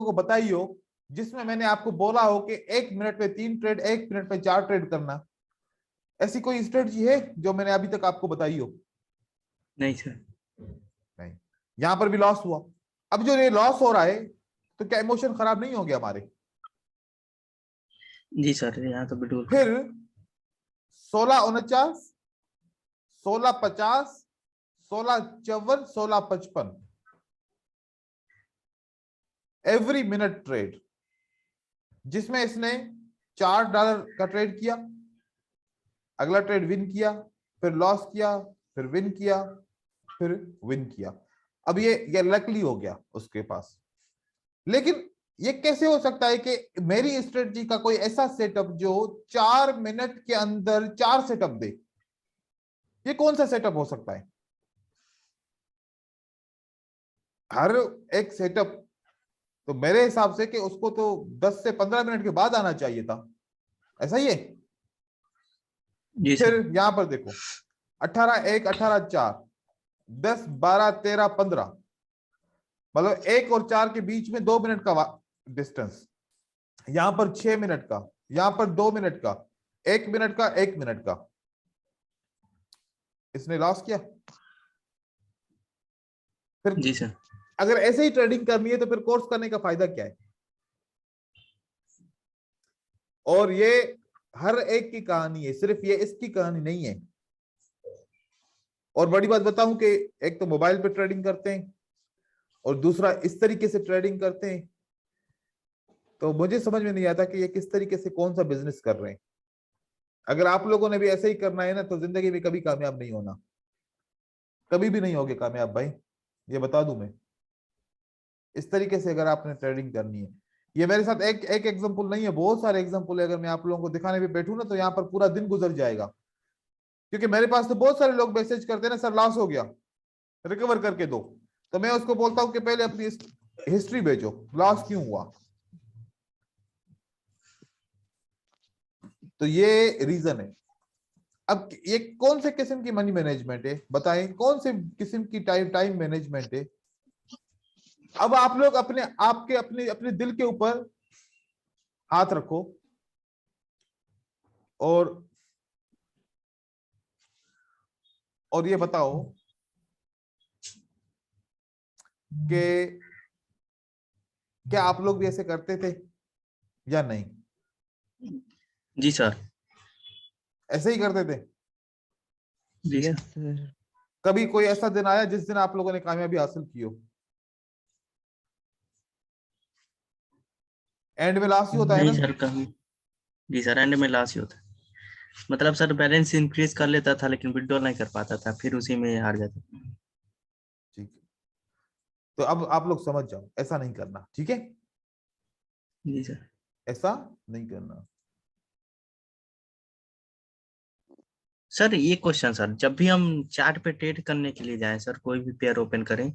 को बताई हो, जिसमें मैंने आपको बोला हो कि 1 मिनट में 3 ट्रेड, 1 मिनट में 4 ट्रेड करना? ऐसी कोई स्ट्रेटजी है जो मैंने अभी तक आपको बताई हो? नहीं सर। नहीं। यहां पर भी लॉस हुआ। अब जो ये लॉस हो रहा है, तो क्या इमोशन खराब नहीं हो गया हमारे? जी सर, यहाँ तो बिल्कुल। फिर 1649, 1650, 1654, 1655 एवरी मिनट ट्रेड, जिसमें इसने $4 का ट्रेड किया, अगला ट्रेड विन किया, फिर लॉस किया, फिर विन किया, फिर विन किया। अब ये लकली हो गया उसके पास। लेकिन ये कैसे हो सकता है कि मेरी स्ट्रेटजी का कोई ऐसा सेटअप जो 4 मिनट के अंदर 4 सेटअप दे? ये कौन सा सेटअप हो सकता है? हर एक सेटअप तो मेरे हिसाब से कि उसको तो 10 से 15 मिनट के बाद आना चाहिए था। ऐसा ही है? जी फिर सर। यहां पर देखो, 18-1, 18-4, 10, 12, 13, 15, मतलब 1 और 4 के बीच में 2 मिनट का डिस्टेंस। यहां पर 6 मिनट का, यहां पर 2 मिनट का, 1 मिनट का, 1 मिनट का। इसने लॉस किया। फिर जी सर। अगर ऐसे ही ट्रेडिंग करनी है तो फिर कोर्स करने का फायदा क्या है? और ये हर एक की कहानी है, सिर्फ ये इसकी कहानी नहीं है। और बड़ी बात बताऊं कि एक तो मोबाइल पे ट्रेडिंग करते हैं और दूसरा इस तरीके से ट्रेडिंग करते हैं। तो मुझे समझ में नहीं आता कि ये किस तरीके से कौन सा बिजनेस कर रहे हैं। अगर आप लोगों ने भी ऐसे ही करना है ना, तो जिंदगी में कभी कामयाब नहीं होना, कभी भी नहीं होगे कामयाब भाई, ये बता दूं मैं। इस तरीके से अगर आपने ट्रेडिंग करनी है, ये मेरे साथ एक एक एग्जांपल नहीं है, बहुत सारे एग्जांपल है। अगर मैं आप लोगों को दिखाने पे बैठूं ना, तो यहाँ पर पूरा दिन गुजर जाएगा। क्योंकि मेरे पास तो बहुत सारे लोग मैसेज करते हैं ना, सर लॉस हो गया, रिकवर करके दो। तो मैं उसको बोलता हूँ कि पहले अपनी हिस्ट्री भेजो, लॉस क्यों हुआ। तो ये रीजन है। अब ये कौन से किस्म की मनी मैनेजमेंट है बताएं, कौन से किस्म की टाइम टाइम मैनेजमेंट है? अब आप लोग अपने आपके अपने अपने दिल के ऊपर हाथ रखो और ये बताओ कि क्या आप लोग भी ऐसे करते थे या नहीं? जी सर। ऐसे ही करते थे? जी यस सर। सर। कभी कोई ऐसा दिन आया जिस दिन आप लोगों ने कामयाबी हासिल की हो? एंड में लास्ट ही होता है नहीं ना? सर, कभी। जी सर, एंड में लॉस ही होता है। मतलब सर, बैलेंस इंक्रीज कर लेता था लेकिन विड्रॉ नहीं कर पाता था, फिर उसी में हार जाता था। ठीक है। तो अब आप लोग समझ जाओ, ऐसा नहीं करना, ठीक है? जी सर। ऐसा नहीं करना। सर ये क्वेश्चन सर, जब भी हम चार्ट पे ट्रेड करने के लिए जाएं सर, कोई भी पेयर ओपन करें,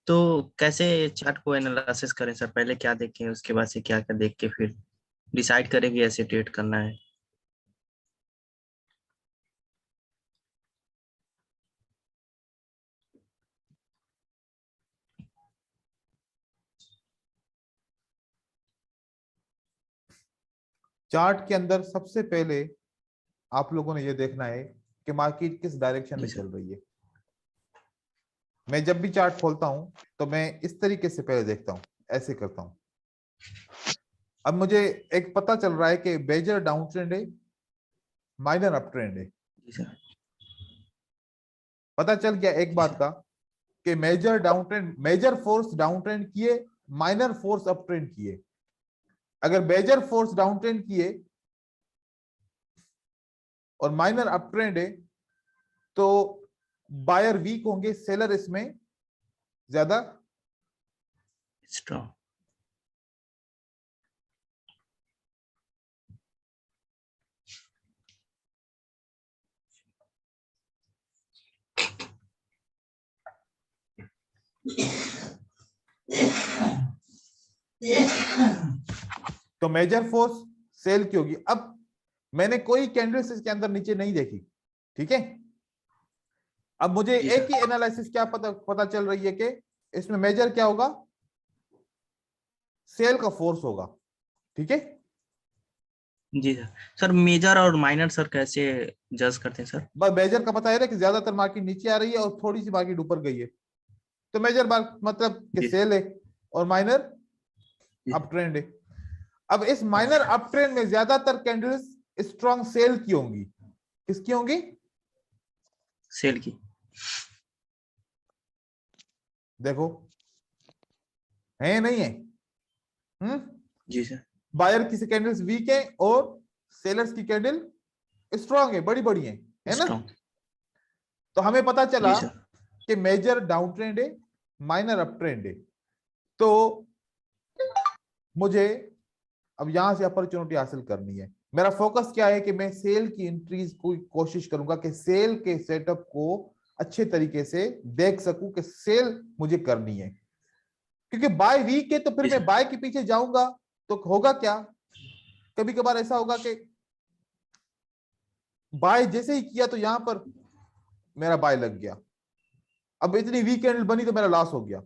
तो कैसे चार्ट को एनालिसिस करें सर? पहले क्या देखें, उसके बाद से क्या क्या देख के फिर डिसाइड करें कि ऐसे ट्रेड करना है? चार्ट के अंदर सबसे पहले आप लोगों ने यह देखना है कि मार्केट किस डायरेक्शन जी में सर। चल रही है। मैं जब भी चार्ट खोलता हूं तो मैं इस तरीके से पहले देखता हूं, ऐसे करता हूं। अब मुझे एक पता चल रहा है कि मेजर डाउन ट्रेंड है, माइनर अप ट्रेंड है। जी सर। पता चल गया एक जी बात सर। का कि major down trend, major force down trend किए, माइनर फोर्स अप ट्रेंड किए। अगर मेजर फोर्स डाउन ट्रेंड किए और माइनर अप ट्रेंड है, तो बायर वीक होंगे, सेलर इसमें ज्यादा। स्ट्रॉन्ग। तो मेजर फोर्स सेल की होगी। अब मैंने कोई कैंडल्स इसके अंदर नीचे नहीं देखी, ठीक है? अब मुझे जी एक सर। ही एनालिसिस क्या पता चल रही है कि इसमें मेजर क्या होगा, सेल का फोर्स होगा। ठीक है जी सर। सर मेजर और माइनर सर कैसे जज करते हैं सर? बस मेजर का पता है ना कि ज्यादातर मार्केट नीचे आ रही है और थोड़ी सी मार्केट ऊपर गई है, तो मेजर मार्क मतलब कि जी सेल है, और माइनर जी अप ट्रेंड है। अब इस माइनर अप ट्रेंड में ज्यादातर कैंडल्स स्ट्रॉन्ग सेल की होंगी। किसकी होंगी? सेल की। देखो है नहीं है? हम्म जी सर। बायर की कैंडल्स वीक है और सेलर्स की कैंडल स्ट्रॉन्ग है, बड़ी बड़ी है ना? स्ट्रॉन्ग। तो हमें पता जी चला सर। कि मेजर डाउन ट्रेंड है, माइनर अप ट्रेंड है। तो मुझे अब यहां से अपॉर्चुनिटी हासिल करनी है। मेरा फोकस क्या है कि मैं सेल की एंट्रीज को कोशिश करूंगा कि सेल के सेटअप को अच्छे तरीके से देख सकूं कि सेल मुझे करनी है, क्योंकि बाय वीक है तो फिर जी मैं सर। बाय के पीछे जाऊंगा तो होगा क्या, कभी कभार ऐसा होगा कि बाय जैसे ही किया तो यहां पर मेरा बाय लग गया, अब इतनी वीक कैंडल बनी तो मेरा लॉस हो गया।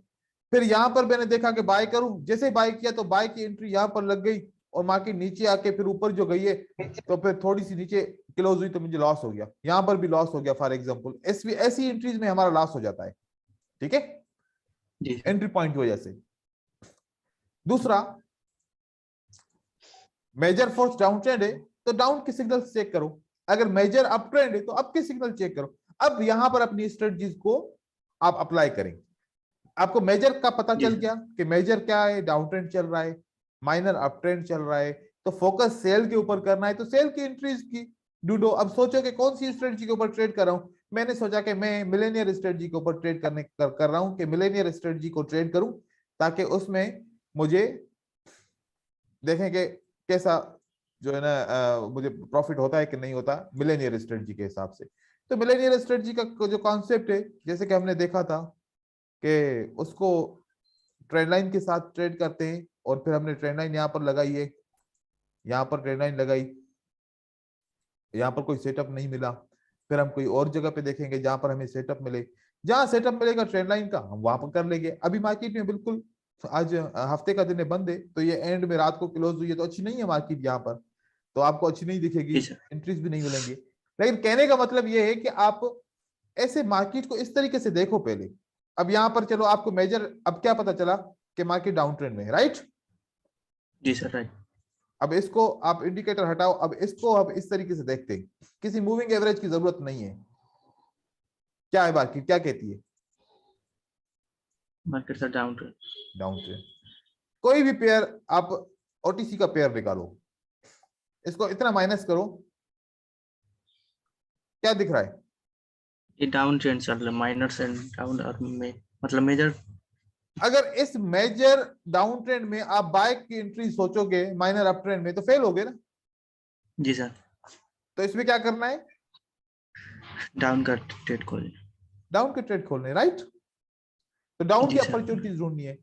फिर यहां पर मैंने देखा कि बाय करूं, जैसे बाय किया तो बाय की एंट्री यहां पर लग गई और मार्केट नीचे आके फिर ऊपर जो गई है तो फिर थोड़ी सी नीचे क्लोज हुई तो मुझे लॉस हो गया, यहां पर भी लॉस हो गया फॉर एग्जांपल। ऐसी एंट्रीज में हमारा लॉस हो जाता है। ठीक है, जी सर। एंट्री पॉइंट की वजह से। दूसरा, मेजर फोर्स डाउन ट्रेंड है तो डाउन के सिग्नल चेक करो, अगर मेजर अप ट्रेंड है तो अप के सिग्नल चेक करो। अब यहां पर अपनी स्ट्रेटजीज को आप अप्लाई करें। आपको मेजर का पता जी चल सर। गया कि मेजर क्या है, डाउन ट्रेंड चल रहा है, माइनर अप ट्रेंड चल रहा है, तो फोकस सेल के ऊपर करना है तो सेल की एंट्रीज की ढूंढो। अब सोचो कि कौन सी स्ट्रेटजी के ऊपर ट्रेड कर रहा हूं। मैंने सोचा कि मैं मिलेनियर स्ट्रेटजी के ऊपर ट्रेड कर रहा हूं कि मिलेनियर स्ट्रेटजी को ट्रेड करूं ताकि उसमें मुझे देखें कि कैसा जो है ना मुझे प्रॉफिट होता है कि नहीं होता मिलेनियर स्ट्रेटजी के हिसाब से। तो मिलेनियर स्ट्रेटजी का जो कॉन्सेप्ट है, जैसे कि हमने देखा था कि उसको ट्रेंड लाइन के साथ ट्रेड करते हैं, और फिर हमने ट्रेंड लाइन यहाँ पर लगाई है, यहाँ पर ट्रेंड लाइन लगाई, यहाँ पर कोई सेटअप नहीं मिला, फिर हम कोई और जगह पे देखेंगे जहां पर हमें सेटअप मिले। जहां सेटअप मिलेगा ट्रेंड लाइन का हम वहां पर कर लेंगे। अभी मार्केट में बिल्कुल आज हफ्ते का दिन है बंद है, तो ये एंड में रात को क्लोज हुई है तो अच्छी नहीं है मार्केट यहाँ पर, तो आपको अच्छी नहीं दिखेगी, जी सर। एंट्रीज भी नहीं मिलेंगी। लेकिन कहने का मतलब ये है कि आप ऐसे मार्केट को इस तरीके से देखो पहले। अब यहाँ पर चलो आपको मेजर, अब क्या पता चला कि मार्केट डाउन ट्रेंड में है, राइट? जी सर। राइट। अब इसको आप इंडिकेटर हटाओ, अब इसको अब इस तरीके से देखते हैं, किसी मूविंग एवरेज की जरूरत नहीं है। क्या है मार्केट क्या कहती है? Market sir down trend. Down trend. कोई भी पेयर आप ओटीसी का पेयर निकालो, इसको इतना माइनस करो, क्या दिख रहा है? ये डाउन ट्रेंड चल रहा है, माइनर से डाउन और में मतलब मेजर। अगर इस मेजर डाउन ट्रेंड में आप बाय की एंट्री सोचोगे माइनर अप ट्रेंड में तो फेल होगे ना। जी सर। तो इसमें क्या करना है? डाउन का ट्रेड खोल। डाउन के ट्रेड खोलने, राइट? तो डाउन की जी सर। अपॉर्चुनिटीज ढूंढनी है।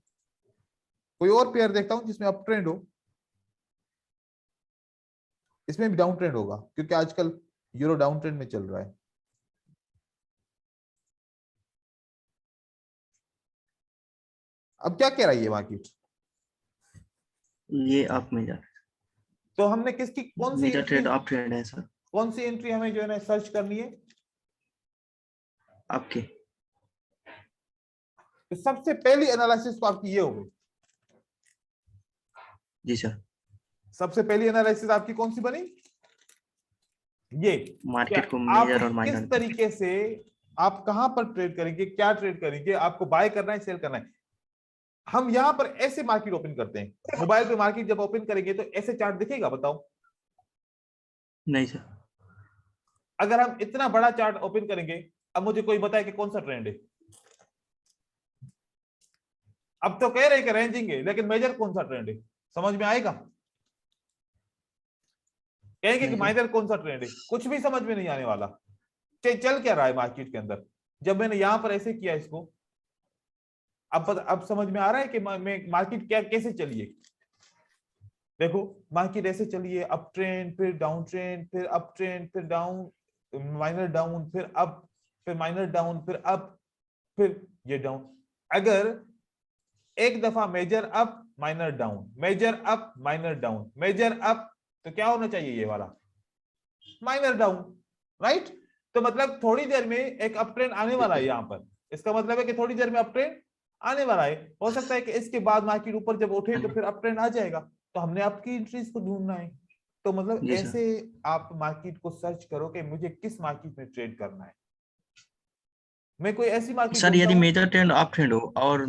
कोई और पेयर देखता हूं जिसमें अप ट्रेंड हो, इसमें भी डाउन ट्रेंड होगा क्योंकि आजकल यूरो डाउन ट्रेंड में चल रहा है। अब क्या कह रही है मार्केट? ये अप मेजर। तो हमने किसकी मेजर ट्रेड अप ट्रेंड है सर। कौन सी एंट्री हमें जो है ना सर्च करनी है? आपके। तो सबसे पहली एनालिसिस तो आपकी ये होगी। जी सर। सबसे पहली एनालिसिस आपकी कौन सी बनी? ये क्या मार्केट को आप मेजर और किस माइनर। तरीके से, आप कहां पर ट्रेड करेंगे, क्या ट्रेड करेंगे, आपको बाय करना है सेल करना है। हम यहां पर ऐसे मार्केट ओपन करते हैं, मोबाइल पे मार्केट जब ओपन करेंगे तो ऐसे चार्ट दिखेगा बताओ? नहीं सर। अगर हम इतना बड़ा चार्ट ओपन करेंगे, अब मुझे कोई बताए कि कौन सा ट्रेंड है। अब तो कह रहे हैं कि रेंजिंग है, लेकिन मेजर कौन सा ट्रेंड है समझ में आएगा? कहेंगे कि नहीं सर। माइनर कौन सा ट्रेंड है, कुछ भी समझ में नहीं आने वाला। चल क्या रहा है मार्केट के अंदर। जब मैंने यहां पर ऐसे किया इसको, अब समझ में आ रहा है कि मार्केट क्या कैसे चलिए। देखो मार्केट ऐसे चलिए, अप ट्रेंड फिर डाउन ट्रेंड फिर अप ट्रेंड फिर डाउन, माइनर डाउन फिर अप, फिर माइनर डाउन फिर अप, फिर ये डाउन। अगर एक दफा major up minor down, major up minor down, major up तो क्या होना चाहिए ये वाला माइनर डाउन, राइट। तो मतलब थोड़ी देर में एक अप ट्रेंड आने वाला है यहाँ पर, इसका मतलब है कि थोड़ी देर में अप ट्रेंड आने वाला है। हो सकता है कि इसके बाद मार्केट ऊपर जब उठे तो फिर अप ट्रेंड आ जाएगा, तो हमने आपकी एंट्रीज को ढूंढना है। तो मतलब जी ऐसे आप मार्केट को सर्च करो कि मुझे किस मार्केट में ट्रेड करना है। मैं कोई ऐसी मार्केट सर ढूंढता यदि हूँ। मेजर ट्रेंड अप ट्रेंड हो और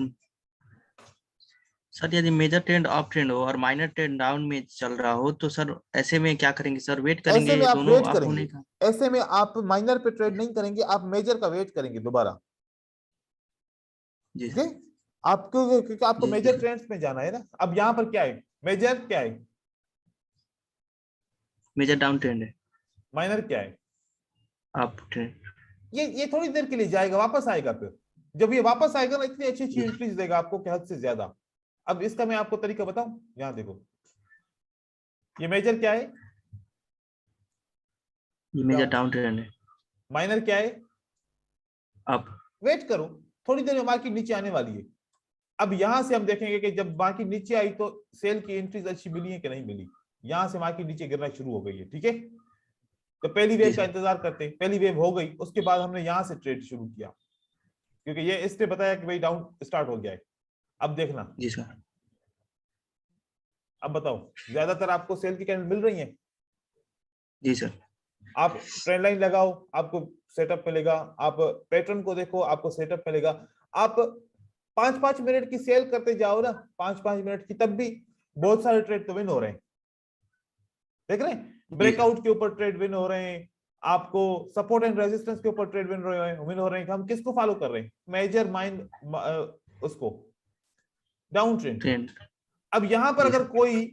सर यदि मेजर ट्रेंड अप ट्रेंड हो और माइनर ट्रेंड डाउन में चल रहा हो तो सर ऐसे में क्या करेंगे सर? वेट ऐसे करेंगे में आप दोनों वेट अप होने करेंगे, का? ऐसे में आप माइनर पे ट्रेड नहीं करेंगे, आप मेजर का वेट करेंगे दोबारा। जी ठीक सर। है, आपको क्योंकि आपको जी मेजर सर। ट्रेंड्स में जाना है ना। अब यहाँ पर क्या है, मेजर क्या है, मेजर डाउन ट्रेंड है। माइनर क्या है। Up trend. ये थोड़ी देर के लिए जाएगा, वापस आएगा। फिर जब ये वापस आएगा ना, इतनी अच्छी अच्छी जी एंट्रीज देगा आपको कि हद से ज्यादा। अब इसका मैं आपको तरीका बताऊं, यहाँ देखो, ये मेजर क्या है, ये मेजर डाउन। डाउन ट्रेंड है। माइनर क्या है, अप। वेट करो, थोड़ी देर में मार्केट नीचे आने वाली है। अब यहां से हम देखेंगे कि जब मार्केट नीचे आई तो सेल की एंट्रीज अच्छी मिली है कि नहीं मिली। यहां से मार्केट नीचे गिरना शुरू हो गई है, ठीक है। तो पहली जी वेव का सर। इंतजार करते हैं, पहली वेव हो गई, उसके बाद हमने यहां से ट्रेड शुरू किया, क्योंकि ये इसने बताया कि भाई डाउन स्टार्ट हो गया है। अब देखना, जी सर। अब बताओ, ज्यादातर आपको सेल की कैंडल मिल रही है। जी सर। आप ट्रेंड लाइन लगाओ, आपको सेटअप मिलेगा। आप पैटर्न को देखो, आपको सेटअप मिलेगा। आप 5-5 मिनट की सेल करते जाओ ना, 5-5 मिनट की, तब भी बहुत सारे ट्रेड तो विन हो रहे हैं। देख रहे हैं, जी सर। ब्रेकआउट के ऊपर ट्रेड विन हो रहे हैं, आपको सपोर्ट एंड रेजिस्टेंस के ऊपर ट्रेड विन हो रहे हैं। हम किसको फॉलो कर रहे हैं, मेजर माइंड, उसको, डाउन ट्रेंड को। ट्रेंड। अब यहां पर जी अगर सर। कोई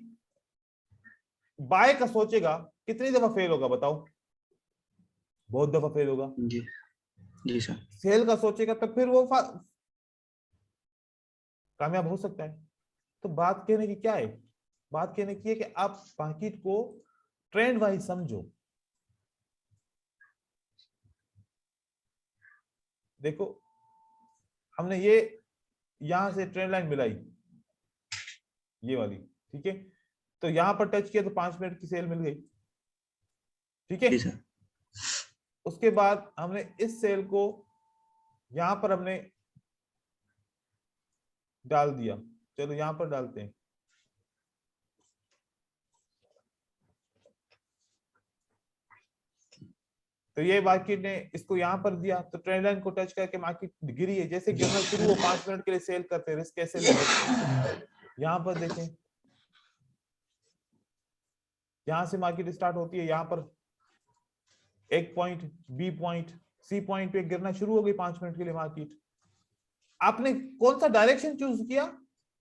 बाय का सोचेगा, कितनी दफा फेल होगा बताओ, बहुत दफा फेल होगा। जी। जी सर। सेल का सोचेगा तब फिर वो कामयाब हो सकता है। तो बात कहने की क्या है, बात कहने की है कि आप मार्केट को ट्रेंड वाइज समझो। देखो, हमने ये यहां से ट्रेंड लाइन मिलाई, ये वाली, ठीक है। तो यहां पर टच किया तो 5 मिनट की सेल मिल गई, ठीक है। जी सर। उसके बाद हमने इस सेल को यहां पर हमने डाल दिया, चलो यहां पर डालते हैं। तो ये मार्केट ने इसको यहां पर दिया, तो ट्रेंड लाइन को टच करके मार्केट गिरी है। जैसे गिरना शुरू हो, 5 मिनट के लिए सेल करते हैं, रिस्क कैसे ले। यहां पर देखें, यहां से मार्केट स्टार्ट होती है, यहां पर एक point, B point, C point पे गिरना शुरू हो गई 5 मिनट के लिए मार्केट। आपने कौन सा डायरेक्शन चूज किया,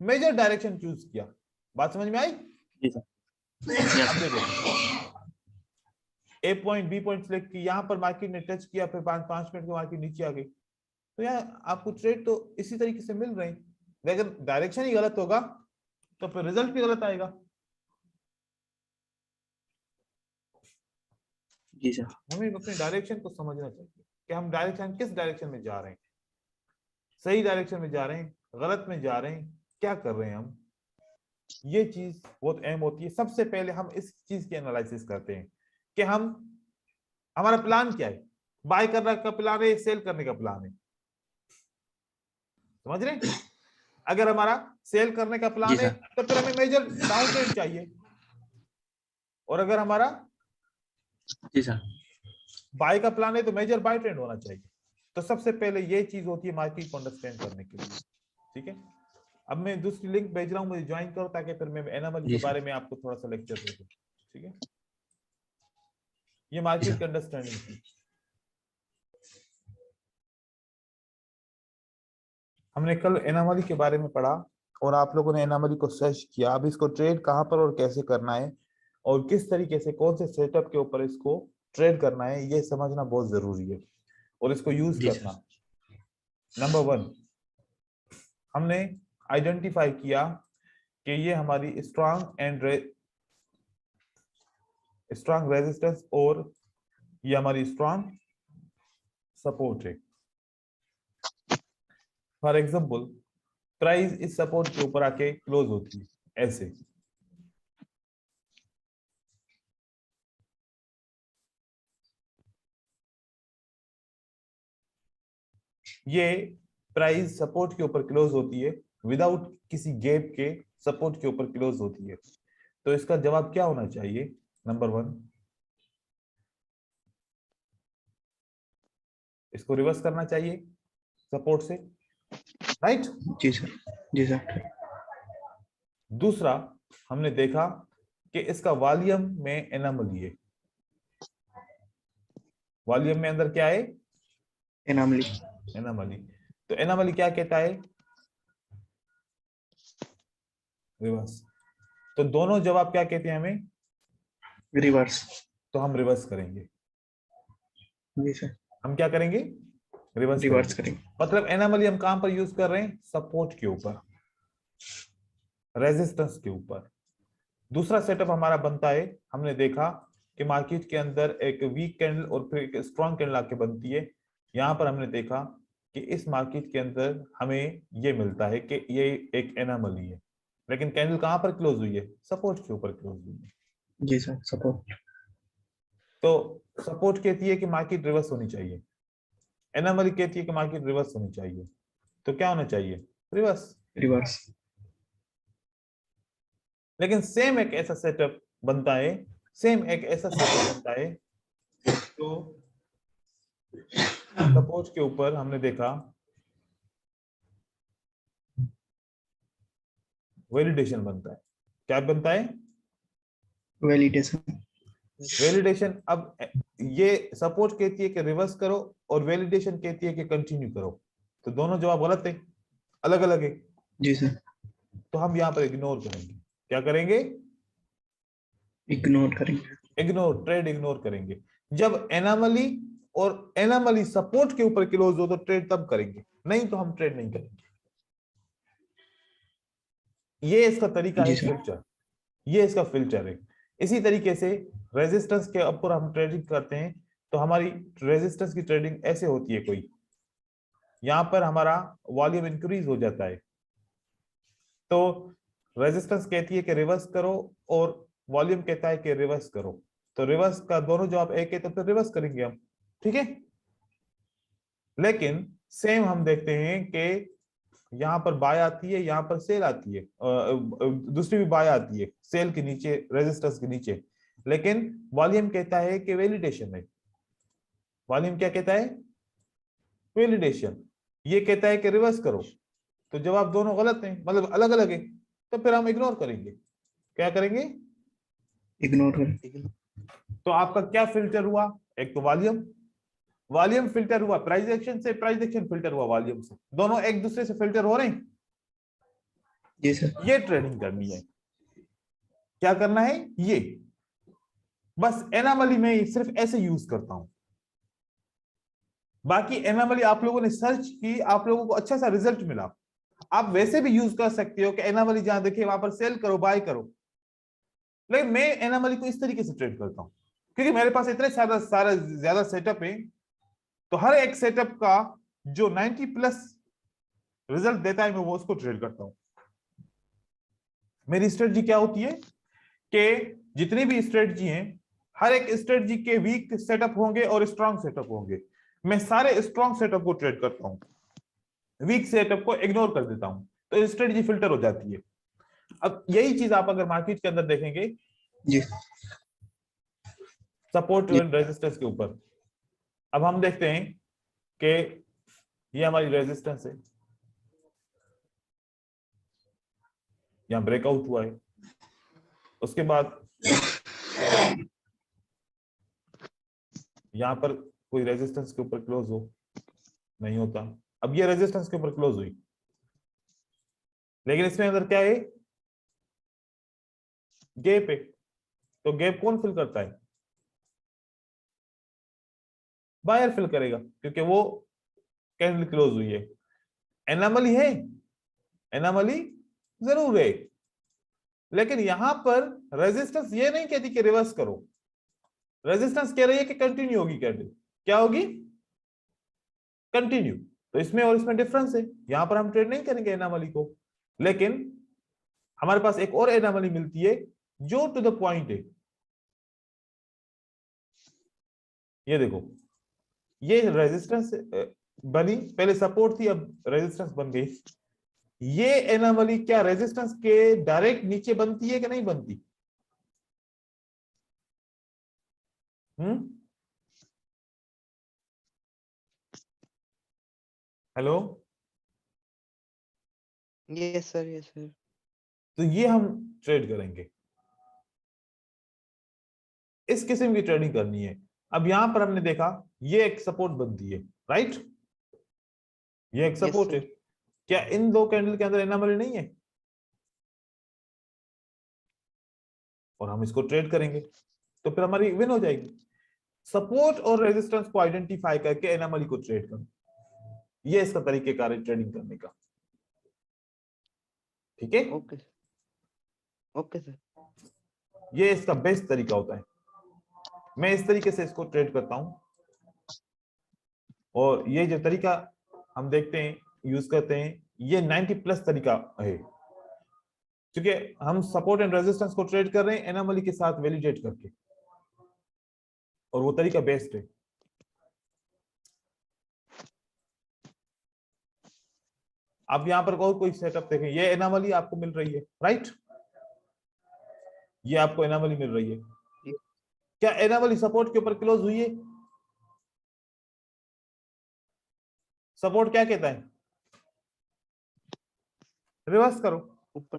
मेजर डायरेक्शन चूज किया। बात समझ में आई। जी सर। यस अब सर। देखो, ए पॉइंट बी पॉइंट सिलेक्ट की, यहां पर मार्केट ने टच किया, फिर 5 मिनट के मार्केट नीचे आ गई। तो यार आपको ट्रेड तो इसी तरीके से मिल रहे हैं, लेकिन डायरेक्शन ही गलत होगा तो फिर रिजल्ट भी गलत आएगा। जी सर। हमें अपने डायरेक्शन को समझना चाहिए कि हम डायरेक्शन, किस डायरेक्शन में जा रहे हैं, सही डायरेक्शन में जा रहे हैं, गलत में जा रहे हैं, क्या कर रहे हैं हम। ये चीज बहुत अहम होती है। सबसे पहले हम इस चीज की एनालिसिस करते हैं कि हम, हमारा प्लान क्या है, बाय करने का प्लान है, सेल करने का प्लान है। समझ रहे हैं? अगर हमारा सेल करने का जी प्लान है सर। तो फिर हमें मेजर डाउन ट्रेंड चाहिए, और अगर हमारा जी सर। बाय का प्लान है तो मेजर बाय ट्रेंड होना चाहिए। तो सबसे पहले ये चीज होती है मार्केट को अंडरस्टैंड करने के लिए, ठीक है। अब मैं दूसरी लिंक भेज रहा हूँ, मुझे ज्वाइन करो, ताकि फिर मैं एनामली के जी सर। बारे में आपको थोड़ा सा लेक्चर दे दूं, ठीक है। ये जी मार्केट सर। की अंडरस्टैंडिंग थी। हमने कल एनामली के बारे में पढ़ा, और आप लोगों ने एनामली को सर्च किया। अब इसको ट्रेड कहाँ पर और कैसे करना है, और किस तरीके से, कौन से सेटअप के ऊपर इसको ट्रेड करना है, ये समझना बहुत जरूरी है, और इसको यूज जी सर। करना। नंबर 1, हमने आइडेंटिफाई किया कि ये हमारी स्ट्रांग रेजिस्टेंस और ये हमारी स्ट्रांग सपोर्ट है। फॉर एग्जांपल, प्राइस इस सपोर्ट के ऊपर आके क्लोज होती है ऐसे। ये प्राइस सपोर्ट के ऊपर क्लोज होती है, विदाउट किसी गैप के सपोर्ट के ऊपर क्लोज होती है। तो इसका जवाब क्या होना चाहिए? नंबर 1, इसको रिवर्स करना चाहिए सपोर्ट से, राइट? जी सर, जी सर। दूसरा, हमने देखा कि इसका वॉल्यूम में एनोमली है। वॉल्यूम में अंदर क्या है? एनोमली। एनोमली। तो एनोमली क्या कहता है? रिवर्स। तो दोनों जवाब क्या कहते हैं हमें? रिवर्स। तो हम रिवर्स करेंगे। जी सर, हम क्या करेंगे? रिवर्स रिवर्स करेंगे। करेंगे। मतलब एनोमली हम कहां पर यूज कर रहे हैं? सपोर्ट के ऊपर, रेजिस्टेंस के ऊपर। दूसरा सेटअप हमारा बनता है, हमने देखा कि मार्केट के अंदर एक वीक कैंडल और फिर एक स्ट्रॉन्ग कैंडल आके बनती है। यहां पर हमने देखा कि इस मार्केट के अंदर हमें ये मिलता है कि ये एक एनोमली है, लेकिन कैंडल कहां पर क्लोज हुई है? सपोर्ट के ऊपर क्लोज हुई है। जी सर, सपोर्ट। तो सपोर्ट कहती है कि मार्केट रिवर्स होनी चाहिए, एनोमली कहती है कि मार्केट रिवर्स होनी चाहिए। तो क्या होना चाहिए? रिवर्स। रिवर्स। लेकिन सेम एक ऐसा सेटअप बनता है, सेम एक ऐसा सेटअप बनता है तो सपोर्ट के ऊपर हमने देखा वैलिडेशन बनता है। क्या बनता है? वैलिडेशन। वैलिडेशन। अब ये सपोर्ट कहती है कि रिवर्स करो और वैलिडेशन कहती है कि कंटिन्यू करो। तो दोनों जवाब गलत है, अलग अलग है। जी सर, तो हम यहाँ पर इग्नोर करेंगे। क्या करेंगे? इग्नोर करेंगे। इग्नोर, ट्रेड इग्नोर करेंगे। जब एनामली और एनामली सपोर्ट के ऊपर क्लोज हो तो ट्रेड तब करेंगे, नहीं तो हम ट्रेड नहीं करेंगे। ये इसका तरीका जी है सर। फिल्टर, ये इसका फिल्टर है। इसी तरीके से रेजिस्टेंस के ऊपर हम ट्रेडिंग करते हैं तो हमारी रेजिस्टेंस की ट्रेडिंग ऐसे होती है कोई, यहां पर हमारा वॉल्यूम इंक्रीज हो जाता है तो रेजिस्टेंस कहती है कि रिवर्स करो और वॉल्यूम कहता है कि रिवर्स करो। तो रिवर्स का दोनों जवाब एक है तो फिर रिवर्स करेंगे हम, ठीक है। लेकिन सेम हम देखते हैं कि यहां पर बाय आती है, यहां पर सेल आती है, दूसरी भी बाय आती है सेल के नीचे, रेजिस्टेंस के नीचे। लेकिन वॉल्यूम कहता है कि वैलिडेशन है। वॉल्यूम क्या कहता है? वैलिडेशन। ये कहता है कि रिवर्स करो। तो जवाब दोनों गलत हैं, मतलब अलग अलग है। तो फिर हम इग्नोर करेंगे। क्या करेंगे? इग्नोर करेंगे। तो आपका क्या फिल्टर हुआ? एक तो वॉल्यूम, वॉल्यूम फिल्टर हुआ प्राइस एक्शन से, प्राइस एक्शन फिल्टर हुआ वॉल्यूम से। दोनों एक दूसरे से फिल्टर हो रहे हैं। जी सर। ये ट्रेडिंग करनी है। क्या करना है? ये बस एनामली में सिर्फ ऐसे यूज करता हूं। बाकी एनामली आप लोगों ने सर्च की, आप लोगों को अच्छा सा रिजल्ट मिला, आप वैसे भी यूज कर सकते हो कि एनामली जहां देखिए वहां पर सेल करो, बाय करो। लेकिन मैं एनामली को इस तरीके से ट्रेड करता हूं क्योंकि मेरे पास इतने सारा ज्यादा सेटअप है। तो हर एक सेटअप का जो 90+ रिजल्ट देता है मैं वो उसको ट्रेड करता हूं। मेरी स्ट्रेटजी क्या होती है कि जितनी भी स्ट्रेटजी हैं, हर एक स्ट्रेटजी के वीक सेटअप होंगे और स्ट्रांग सेटअप होंगे। मैं सारे स्ट्रांग सेटअप को ट्रेड करता हूं, वीक सेटअप को इग्नोर कर देता हूं, तो स्ट्रेटजी फिल्टर हो जाती है। अब यही चीज आप अगर मार्केट के अंदर देखेंगे जी सपोर्ट जी। और रेजिस्टेंस के ऊपर, अब हम देखते हैं कि ये हमारी रेजिस्टेंस है, यहां ब्रेकआउट हुआ है, उसके बाद यहां पर कोई रेजिस्टेंस के ऊपर क्लोज हो, नहीं होता। अब ये रेजिस्टेंस के ऊपर क्लोज हुई, लेकिन इसमें अंदर क्या है? गैप है। तो गैप कौन फिल करता है? बायर फिल करेगा क्योंकि वो कैंडल क्लोज हुई है। एनामली है, एनामली जरूर है, लेकिन यहां पर रेजिस्टेंस ये नहीं कहती कि रिवर्स करो, रेजिस्टेंस कह रही है कि कंटिन्यू होगी कैंडल। क्या होगी? कंटिन्यू। तो इसमें और इसमें डिफरेंस है, यहां पर हम ट्रेड नहीं करेंगे एनोमली को, लेकिन हमारे पास एक और एनोमली मिलती है जो टू द पॉइंट है। ये देखो, ये रेजिस्टेंस बनी, पहले सपोर्ट थी अब रेजिस्टेंस बन गई। ये एनोमली क्या रेजिस्टेंस के डायरेक्ट नीचे बनती है कि नहीं बनती? Hello, yes sir, yes sir. तो ये हम ट्रेड करेंगे, इस किस्म की ट्रेडिंग करनी है। अब यहां पर हमने देखा ये एक सपोर्ट बनती है, राइट, ये एक सपोर्ट है। क्या इन दो कैंडल के अंदर एनोमली नहीं है? और हम इसको ट्रेड करेंगे तो फिर हमारी विन हो जाएगी। सपोर्ट और रेजिस्टेंस को आइडेंटिफाई करके एनोमली को ट्रेड करो, ये इसका तरीकेकार है ट्रेडिंग करने का। ठीक है, ओके ओके सर। ये इसका बेस्ट तरीका होता है। मैं इस तरीके से इसको ट्रेड करता हूं, और ये जो तरीका हम देखते हैं यूज करते हैं, ये 90+ तरीका है, क्योंकि हम सपोर्ट एंड रेजिस्टेंस को ट्रेड कर रहे हैं एनोमली के साथ वैलिडेट करके, और वो तरीका बेस्ट है। अब यहां पर और कोई सेटअप देखें, ये एनोमली आपको मिल रही है, राइट, ये आपको एनोमली मिल रही है। क्या एनोमली सपोर्ट के ऊपर क्लोज हुई है? सपोर्ट क्या कहता है? रिवर्स करो। ऊपर।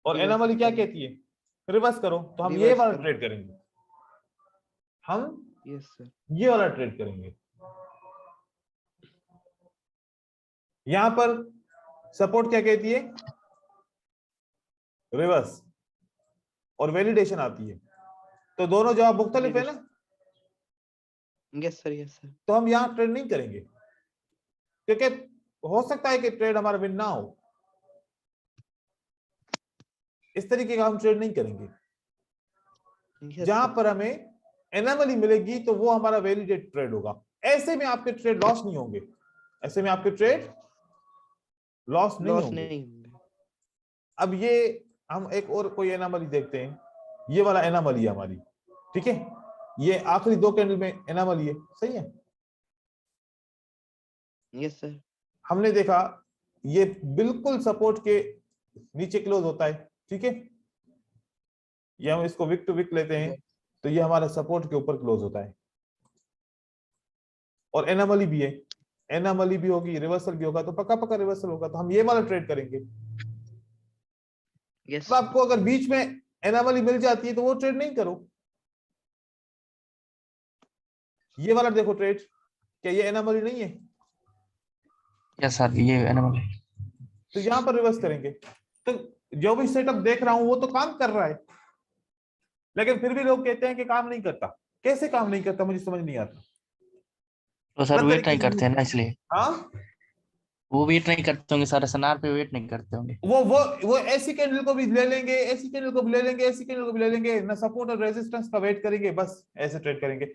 और एनोमली क्या कहती है? रिवर्स करो। तो हम ये वाला ट्रेड करेंगे, हम यस सर, ये वाला ट्रेड करेंगे। यहां पर सपोर्ट क्या कहती है? रिवर्स, और वैलिडेशन आती है। तो दोनों जवाब मुख्तलिफ है ना? Yes sir, yes sir. तो हम यहां ट्रेड नहीं करेंगे, क्योंकि हो सकता है कि ट्रेड हमारा विन ना हो। इस तरीके का हम ट्रेड नहीं करेंगे। जहां पर हमें एनोमली मिलेगी तो वो हमारा वैलिडेट ट्रेड होगा। ऐसे में आपके ट्रेड लॉस नहीं होंगे, ऐसे में आपके ट्रेड लॉस नहीं होंगे। अब ये हम एक और कोई एनोमली देखते हैं, ये वाला एनोमली है हमारी, ठीक है, ये आखिरी दो कैंडल में एनोमली है, सही है। Yes sir. हमने देखा ये बिल्कुल सपोर्ट के नीचे क्लोज होता है, ठीक है, ये हम इसको विक टू विक लेते हैं, तो ये हमारा सपोर्ट के ऊपर क्लोज होता है। और एनोमली भी है, एनोमली भी होगी, रिवर्सल भी होगा, तो पक्का पक्का रिवर्सल होगा, तो हम ये वाला ट्रेड करेंगे। यस। तो आपको अगर बीच में एनोमली मिल जाती है तो वो ट्रेड नहीं करो। ये वाला देखो ट्रेड, क्या ये एनोमली नहीं है? यस सर, ये एनोमली। तो यहां पर रिवर्स करेंगे। तो जो भी सेटअप देख रहा हूं वो तो काम कर रहा है, लेकिन फिर भी लोग कहते हैं कि काम नहीं करता। कैसे काम नहीं करता, मुझे समझ नहीं आता। तो सर वेट नहीं करते हैं ना, इसलिए। हाँ, वो वेट नहीं करते होंगे सर, एसएनआर पे वेट नहीं करते होंगे। वो ऐसी कैंडल को भी ले लेंगे, ऐसी कैंडल को भी ले लेंगे, ऐसी कैंडल को भी ले लेंगे, ना सपोर्ट और रेजिस्टेंस का वेट करेंगे, बस ऐसे ट्रेड करेंगे।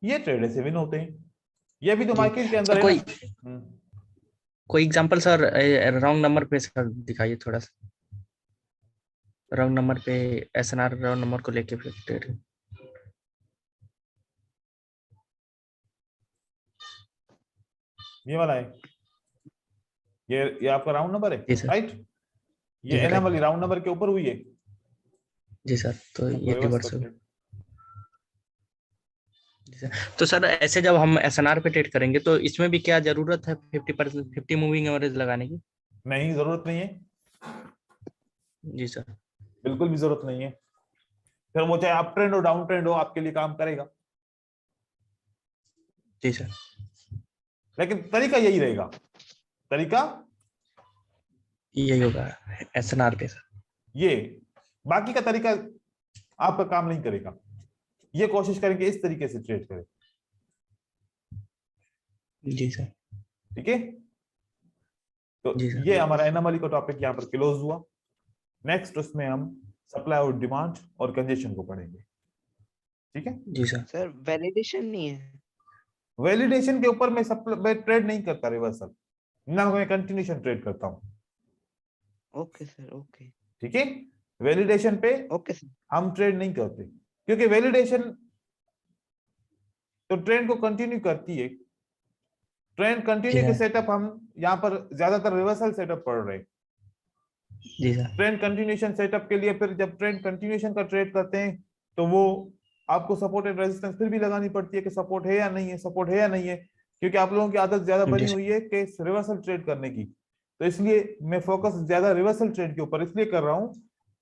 ये ट्रेड ऐसे विन होते हैं। ये भी तो मार्केट के अंदर है ना। कोई एग्जांपल सर रॉन्ग नंबर पे सर दिखाइए थोड़ा सा, रॉन्ग नंबर पे एसएनआर रॉन्ग नंबर को लेके फिर ट्रेड। ये वाला है, ये आपका राउंड नंबर है, जी सर। राइट, ये जी, एनोमली राउंड नंबर के ऊपर हुई है। जी सर, तो ये रिवर्स हो। करते हैं। तो सर ऐसे जब हम एसएनआर पे ट्रेड करेंगे तो इसमें भी क्या जरूरत है 50% 50 मूविंग एवरेज लगाने की? नहीं, जरूरत नहीं है, जी सर। बिल्कुल भी जरूरत नहीं है। फिर वो चाहे अप ट्रेंड हो डाउन ट्रेंड हो, आपके लिए काम करेगा। जी सर। लेकिन तरीका यही रहेगा, तरीका यही होगा एसएनआर पे सर। ये, बाकी का तरीका आपका काम नहीं करेगा। ये कोशिश करेंगे इस तरीके से ट्रेड करें, जी सर। ठीक है। तो जी सर। ये हमारा एनोमली का टॉपिक यहाँ पर क्लोज हुआ। नेक्स्ट उसमें हम सप्लाई और डिमांड और कंजेशन को पढ़ेंगे, ठीक है। जी सर। सर वैलिडेशन नहीं है? वैलिडेशन के ऊपर मैं ट्रेड नहीं करता रिवर्सल, ना मैं कंटिन्यूशन ट्रेड करता हूँ। ओके सर, ओके ठीक है, वैलिडेशन पे ओके सर। हम ट्रेड नहीं करते, क्योंकि वैलिडेशन तो ट्रेंड को कंटिन्यू करती है। ट्रेंड कंटिन्यू जी के सर। सेटअप हम यहाँ पर ज्यादातर रिवर्सल सेटअप पढ़ रहे हैं। जी सर। ट्रेंड कंटिन्यूशन सेटअप के लिए फिर जब ट्रेंड कंटिन्यूशन का ट्रेड करते हैं तो वो आपको सपोर्ट एंड रेजिस्टेंस फिर भी लगानी पड़ती है कि सपोर्ट है या नहीं है, सपोर्ट है या नहीं है, क्योंकि आप लोगों की आदत ज्यादा बनी जी हुई है कि रिवर्सल ट्रेड करने की। तो इसलिए मैं फोकस ज्यादा रिवर्सल ट्रेड के ऊपर इसलिए कर रहा हूं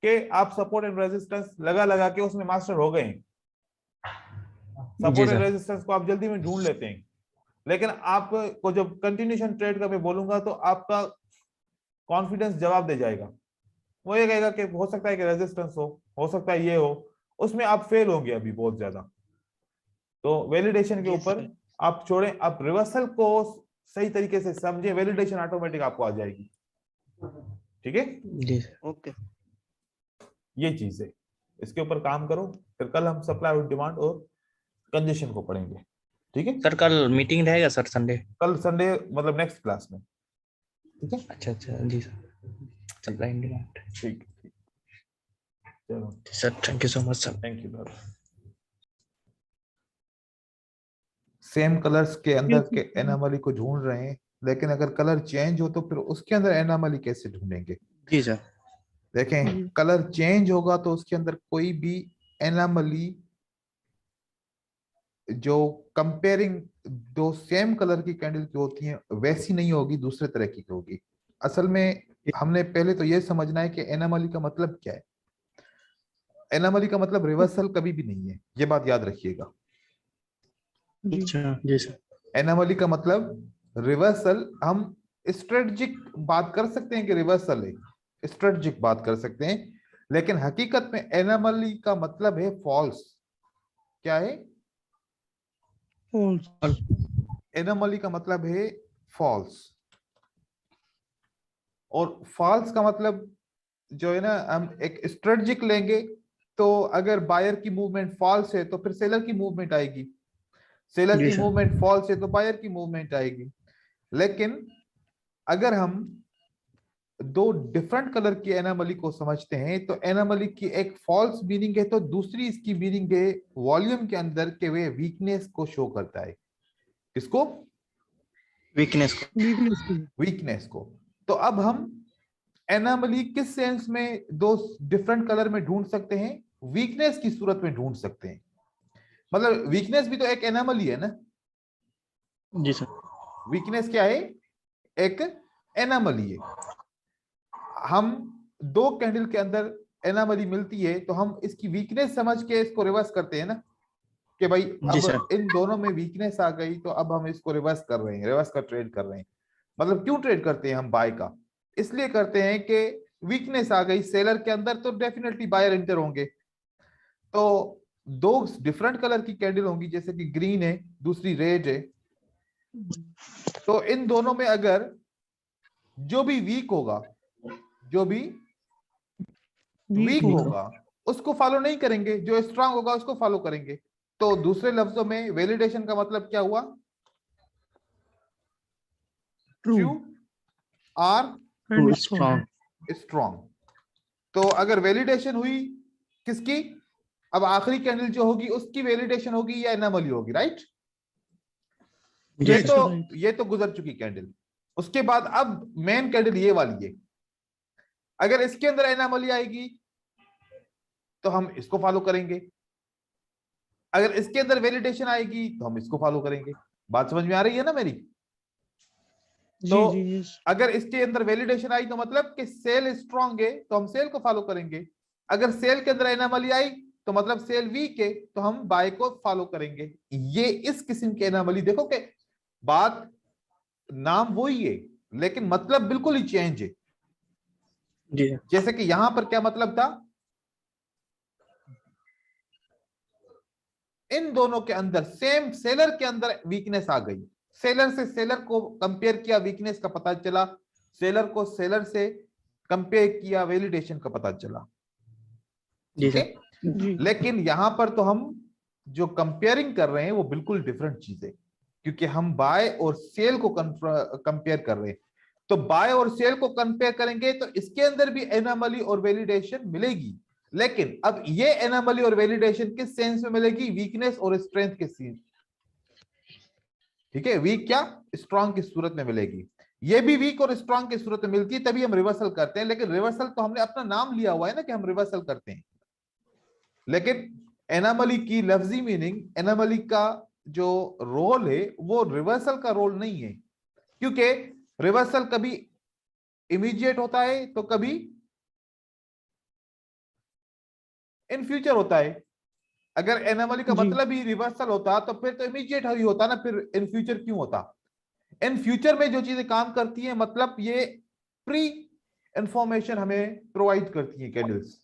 कि आप सपोर्ट एंड रेजिस्टेंस लगा लगा के उसमें मास्टर हो गए हैं। जी सपोर्ट एंड सर। रेजिस्टेंस को आप जल्दी में ढूंढ लेते हैं, लेकिन आपको जब कंटिन्यूशन ट्रेड का मैं बोलूंगा तो आपका कॉन्फिडेंस जवाब दे जाएगा। वो ये कहेगा कि हो सकता है कि रेजिस्टेंस हो सकता है ये हो, उसमें आप फेल होंगे अभी बहुत ज्यादा। तो वैलिडेशन के यस ऊपर सर। आप छोड़ें, आप रिवर्सल को सही तरीके से समझे, वैलिडेशन ऑटोमेटिक आपको आ जाएगी। ठीक है, जी सर। ओके ये चीज है, इसके ऊपर काम करो। फिर कल हम सप्लाई और डिमांड और कंजेशन को पढ़ेंगे। ठीक है, सर कल मीटिंग रहेगा सर संडे? कल संडे मतलब नेक्स्ट क्लास में। ठीक है, अच्छा अच्छा जी सर। Supply and demand. ठीक ठीक, चलो sir thank you so much sir. Thank you. Same colours के अंदर के एनोमली को ढूंढ रहे हैं, लेकिन अगर कलर चेंज हो तो फिर उसके अंदर एनोमली कैसे ढूंढेंगे? जी सर। देखें, कलर चेंज होगा तो उसके अंदर कोई भी एनोमली जो कंपेयरिंग दो सेम कलर की कैंडल की होती है वैसी नहीं होगी, दूसरे तरह की होगी। असल में हमने पहले तो यह समझना है कि एनोमली का मतलब क्या है। एनोमली का मतलब रिवर्सल कभी भी नहीं है, ये बात याद रखिएगा। अच्छा जी सर। एनोमली का मतलब रिवर्सल, हम स्ट्रेटजिक बात कर सकते हैं कि रिवर्सल है, स्ट्रेटजिक बात कर सकते हैं, लेकिन हकीकत में एनोमली का मतलब है फॉल्स। क्या है? फॉल्स। एनोमली का मतलब है फॉल्स। और फॉल्स का मतलब जो है ना, हम एक स्ट्रेटजिक लेंगे तो अगर बायर की मूवमेंट फॉल्स है तो फिर सेलर की मूवमेंट आएगी, सेलर जी की सर। मूवमेंट फॉल्स है तो बायर की मूवमेंट आएगी। लेकिन अगर हम दो डिफरेंट कलर की एनोमली को समझते हैं तो एनोमली की एक फॉल्स मीनिंग है तो दूसरी इसकी मीनिंग है वॉल्यूम के अंदर के वे वीकनेस को शो करता है। किसको? वीकनेस को। वीकनेस को। तो अब हम एनोमली किस सेंस में दो डिफरेंट कलर में ढूंढ सकते हैं? वीकनेस की सूरत में ढूंढ सकते हैं। मतलब वीकनेस भी तो एक एनोमली है ना। जी सर। वीकनेस क्या है? एक एनोमली है। हम दो कैंडल के अंदर एनोमली मिलती है तो हम इसकी वीकनेस समझ के इसको रिवर्स करते हैं ना, कि भाई जी सर। अब इन दोनों में वीकनेस आ गई तो अब हम इसको रिवर्स कर रहे हैं, रिवर्स का ट्रेड कर रहे हैं। मतलब क्यों ट्रेड करते हैं हम बाय का? इसलिए करते हैं कि वीकनेस आ गई सेलर के अंदर तो डेफिनेटली बायर एंटर होंगे। तो दो डिफरेंट कलर की कैंडल होंगी, जैसे कि ग्रीन है दूसरी रेड है, तो इन दोनों में अगर जो भी वीक होगा, जो भी वीक होगा उसको फॉलो नहीं करेंगे, जो स्ट्रांग होगा उसको फॉलो करेंगे। तो दूसरे लफ्जों में वैलिडेशन का मतलब क्या हुआ? True or strong. स्ट्रांग। तो अगर वैलिडेशन हुई किसकी, अब आखिरी कैंडल जो होगी उसकी वैलिडेशन होगी या एनोमली होगी, राइट? ये तो गुजर चुकी कैंडल। उसके बाद अब मेन कैंडल ये वाली है, अगर इसके अंदर एनोमली आएगी तो हम इसको फॉलो करेंगे, अगर इसके अंदर वैलिडेशन आएगी तो हम इसको फॉलो करेंगे। बात समझ में आ रही है ना मेरी? तो अगर इसके अंदर वैलिडेशन आई तो मतलब कि सेल स्ट्रांग है तो हम सेल को फॉलो करेंगे, अगर सेल के अंदर एनोमली आई तो मतलब सेल वीक है तो हम बाय को फॉलो करेंगे। ये इस किस्म की एनोमली, देखो कि बात नाम वही है लेकिन मतलब बिल्कुल ही चेंज है। जी जैसे कि यहां पर क्या मतलब था, इन दोनों के अंदर सेम सेलर के अंदर वीकनेस आ गई, सेलर से सेलर को कंपेयर किया, वीकनेस का पता चला, सेलर को सेलर से कंपेयर किया, वैलिडेशन का पता चला। जी ठीक है, सर। लेकिन यहां पर तो हम जो कंपेयरिंग कर रहे हैं वो बिल्कुल डिफरेंट चीज है, क्योंकि हम बाय और सेल को कंपेयर कर रहे हैं। तो बाय और सेल को कंपेयर करेंगे तो इसके अंदर भी एनोमली और वैलिडेशन मिलेगी, लेकिन अब ये एनोमली और वैलिडेशन किस सेंस में मिलेगी, वीकनेस और स्ट्रेंथ के सीन, ठीक है, वीक क्या स्ट्रांग की सूरत में मिलेगी। ये भी वीक और स्ट्रांग की सूरत में मिलती है, तभी हम रिवर्सल करते हैं। लेकिन रिवर्सल तो हमने अपना नाम लिया हुआ है ना कि हम रिवर्सल करते हैं, लेकिन एनोमली की लफ्जी मीनिंग, एनोमली का जो रोल है वो रिवर्सल का रोल नहीं है, क्योंकि रिवर्सल कभी इमीडिएट होता है तो कभी इन फ्यूचर होता है। अगर एनोमली का जी। मतलब ही रिवर्सल होता तो फिर तो इमीडिएट ही होता ना, फिर इन फ्यूचर क्यों होता। इन फ्यूचर में जो चीजें काम करती हैं, मतलब ये प्री इंफॉर्मेशन हमें प्रोवाइड करती हैं कैंडल्स।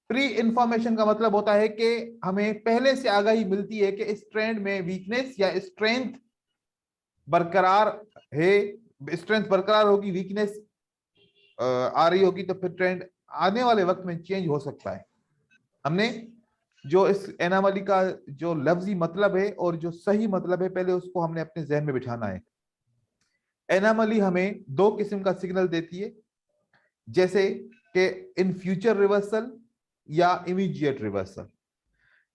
प्री इंफॉर्मेशन का मतलब होता है कि हमें पहले से आगाही मिलती है कि इस ट्रेंड में वीकनेस या स्ट्रेंथ बरकरार है, स्ट्रेंथ बरकरार होगी, वीकनेस आ रही होगी, तो फिर ट्रेंड आने वाले वक्त में चेंज हो सकता है। हमने जो इस एनोमली का जो लफ्जी मतलब है और जो सही मतलब है, पहले उसको हमने अपने जहन में बिठाना है। एनोमली हमें दो किस्म का सिग्नल देती है, जैसे कि इन फ्यूचर रिवर्सल या इमीडिएट रिवर्सल।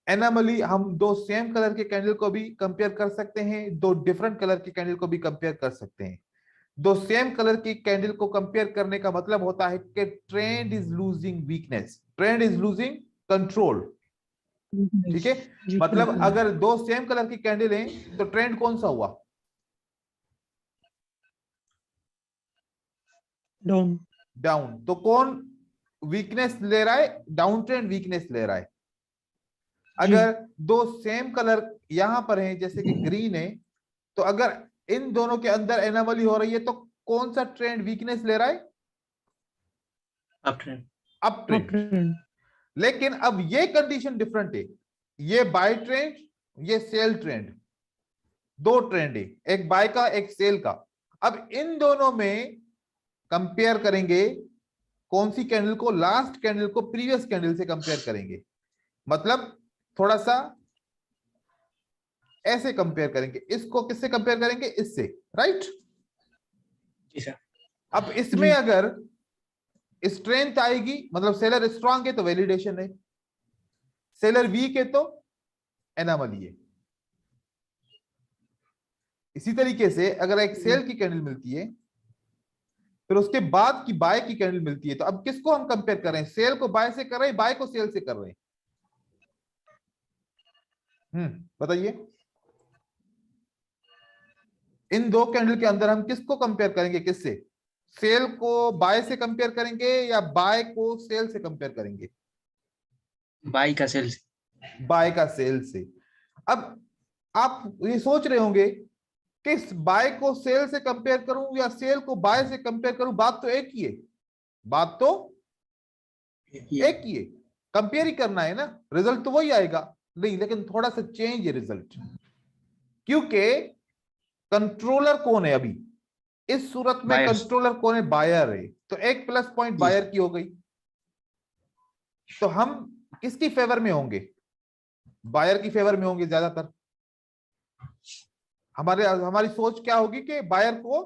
एनोमली हम दो सेम कलर के कैंडल को भी कंपेयर कर सकते हैं, दो डिफरेंट कलर के कैंडल को भी कंपेयर कर सकते हैं। दो सेम कलर की कैंडल को कंपेयर करने का मतलब होता है कि trend is losing weakness, trend is losing control, ठीक है। जी, मतलब बिल्कुल। अगर दो सेम कलर की कैंडल हैं तो ट्रेंड कौन सा हुआ, डाउन। डाउन। तो कौन वीकनेस ले रहा है, डाउन ट्रेंड वीकनेस ले रहा है। जी। अगर दो सेम कलर यहां पर हैं, जैसे कि ग्रीन है, तो अगर इन दोनों के अंदर एनोमली हो रही है तो कौन सा ट्रेंड वीकनेस ले रहा है, up trend. Up trend. Trend. लेकिन अब ये कंडीशन डिफरेंट है, ये बाय ट्रेंड, ये सेल ट्रेंड, दो ट्रेंड है, एक बाय का एक सेल का। अब इन दोनों में कंपेयर करेंगे कौन सी कैंडल को, लास्ट कैंडल को प्रीवियस कैंडल से कंपेयर करेंगे, मतलब थोड़ा सा ऐसे कंपेयर करेंगे, इसको किससे कंपेयर करेंगे, इससे, राइट। जी सर। अब इसमें जी। अगर स्ट्रेंथ आएगी, मतलब सेलर स्ट्रांग है तो वैलिडेशन है, सेलर वीक है तो एनोमली है। इसी तरीके से अगर एक सेल की कैंडल मिलती है, फिर उसके बाद की बाय की कैंडल मिलती है, तो अब किसको हम कंपेयर कर रहे हैं, सेल को बाय से कर रहे हैं, बाय को सेल से कर रहे हैं। बताइए, इन दो कैंडल के अंदर हम किसको कंपेयर करेंगे, किससे, सेल को बाय से कंपेयर करेंगे या बाय को सेल से कंपेयर करेंगे, बाई का सेल। बाय का सेल से। अब आप ये सोच रहे होंगे किस बाय को सेल से कंपेयर करूं या सेल को बाय से कंपेयर करूं, बात तो एक ही है, बात तो एक ही है, कंपेयर ही करना है ना, रिजल्ट तो वही आएगा। नहीं, लेकिन थोड़ा सा चेंज है रिजल्ट, क्योंकि कंट्रोलर कौन है अभी इस सूरत में, बायर्स। कंट्रोलर कौन है, बायर है, तो एक प्लस पॉइंट बायर की हो गई। तो हम किसकी फेवर में होंगे, बायर की फेवर में होंगे ज्यादातर। हमारी सोच क्या होगी कि बायर को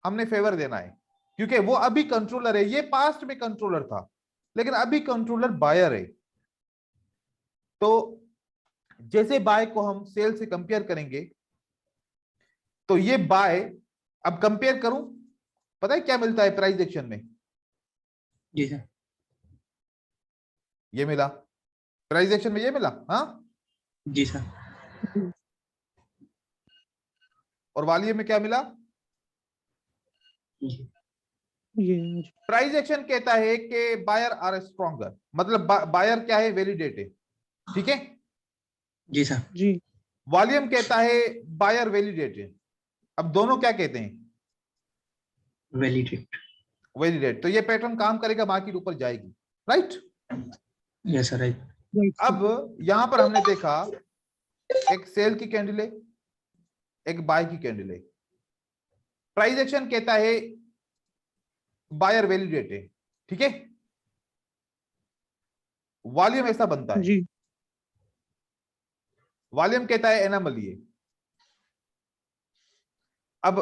हमने फेवर देना है, क्योंकि वो अभी कंट्रोलर है, ये पास्ट में कंट्रोलर था लेकिन अभी कंट्रोलर बायर है। तो जैसे बाय को हम सेल से कंपेयर करेंगे, तो ये बाय अब कंपेयर करूं, पता है क्या मिलता है प्राइस एक्शन में, जी सर। ये मिला, प्राइस एक्शन में ये मिला, हाँ। जी सर। और वालियम में क्या मिला, ये प्राइस एक्शन कहता है कि बायर आर स्ट्रॉन्गर, मतलब बायर क्या है, वैलिडेट है, ठीक है। जी सर। जी। वॉल्यूम कहता है बायर वैलिडेट है। अब दोनों क्या कहते हैं, वैलिडेट। वैलिडेट। तो ये पैटर्न काम करेगा, मार्केट ऊपर जाएगी, राइट। Yes sir, right. अब यहां पर हमने देखा एक सेल की कैंडल है, एक बाय की कैंडल है। प्राइस एक्शन कहता है बायर वैलिडेट है, ठीक है। वॉल्यूम ऐसा बनता है, जी। वॉल्यूम कहता है एनोमली है। अब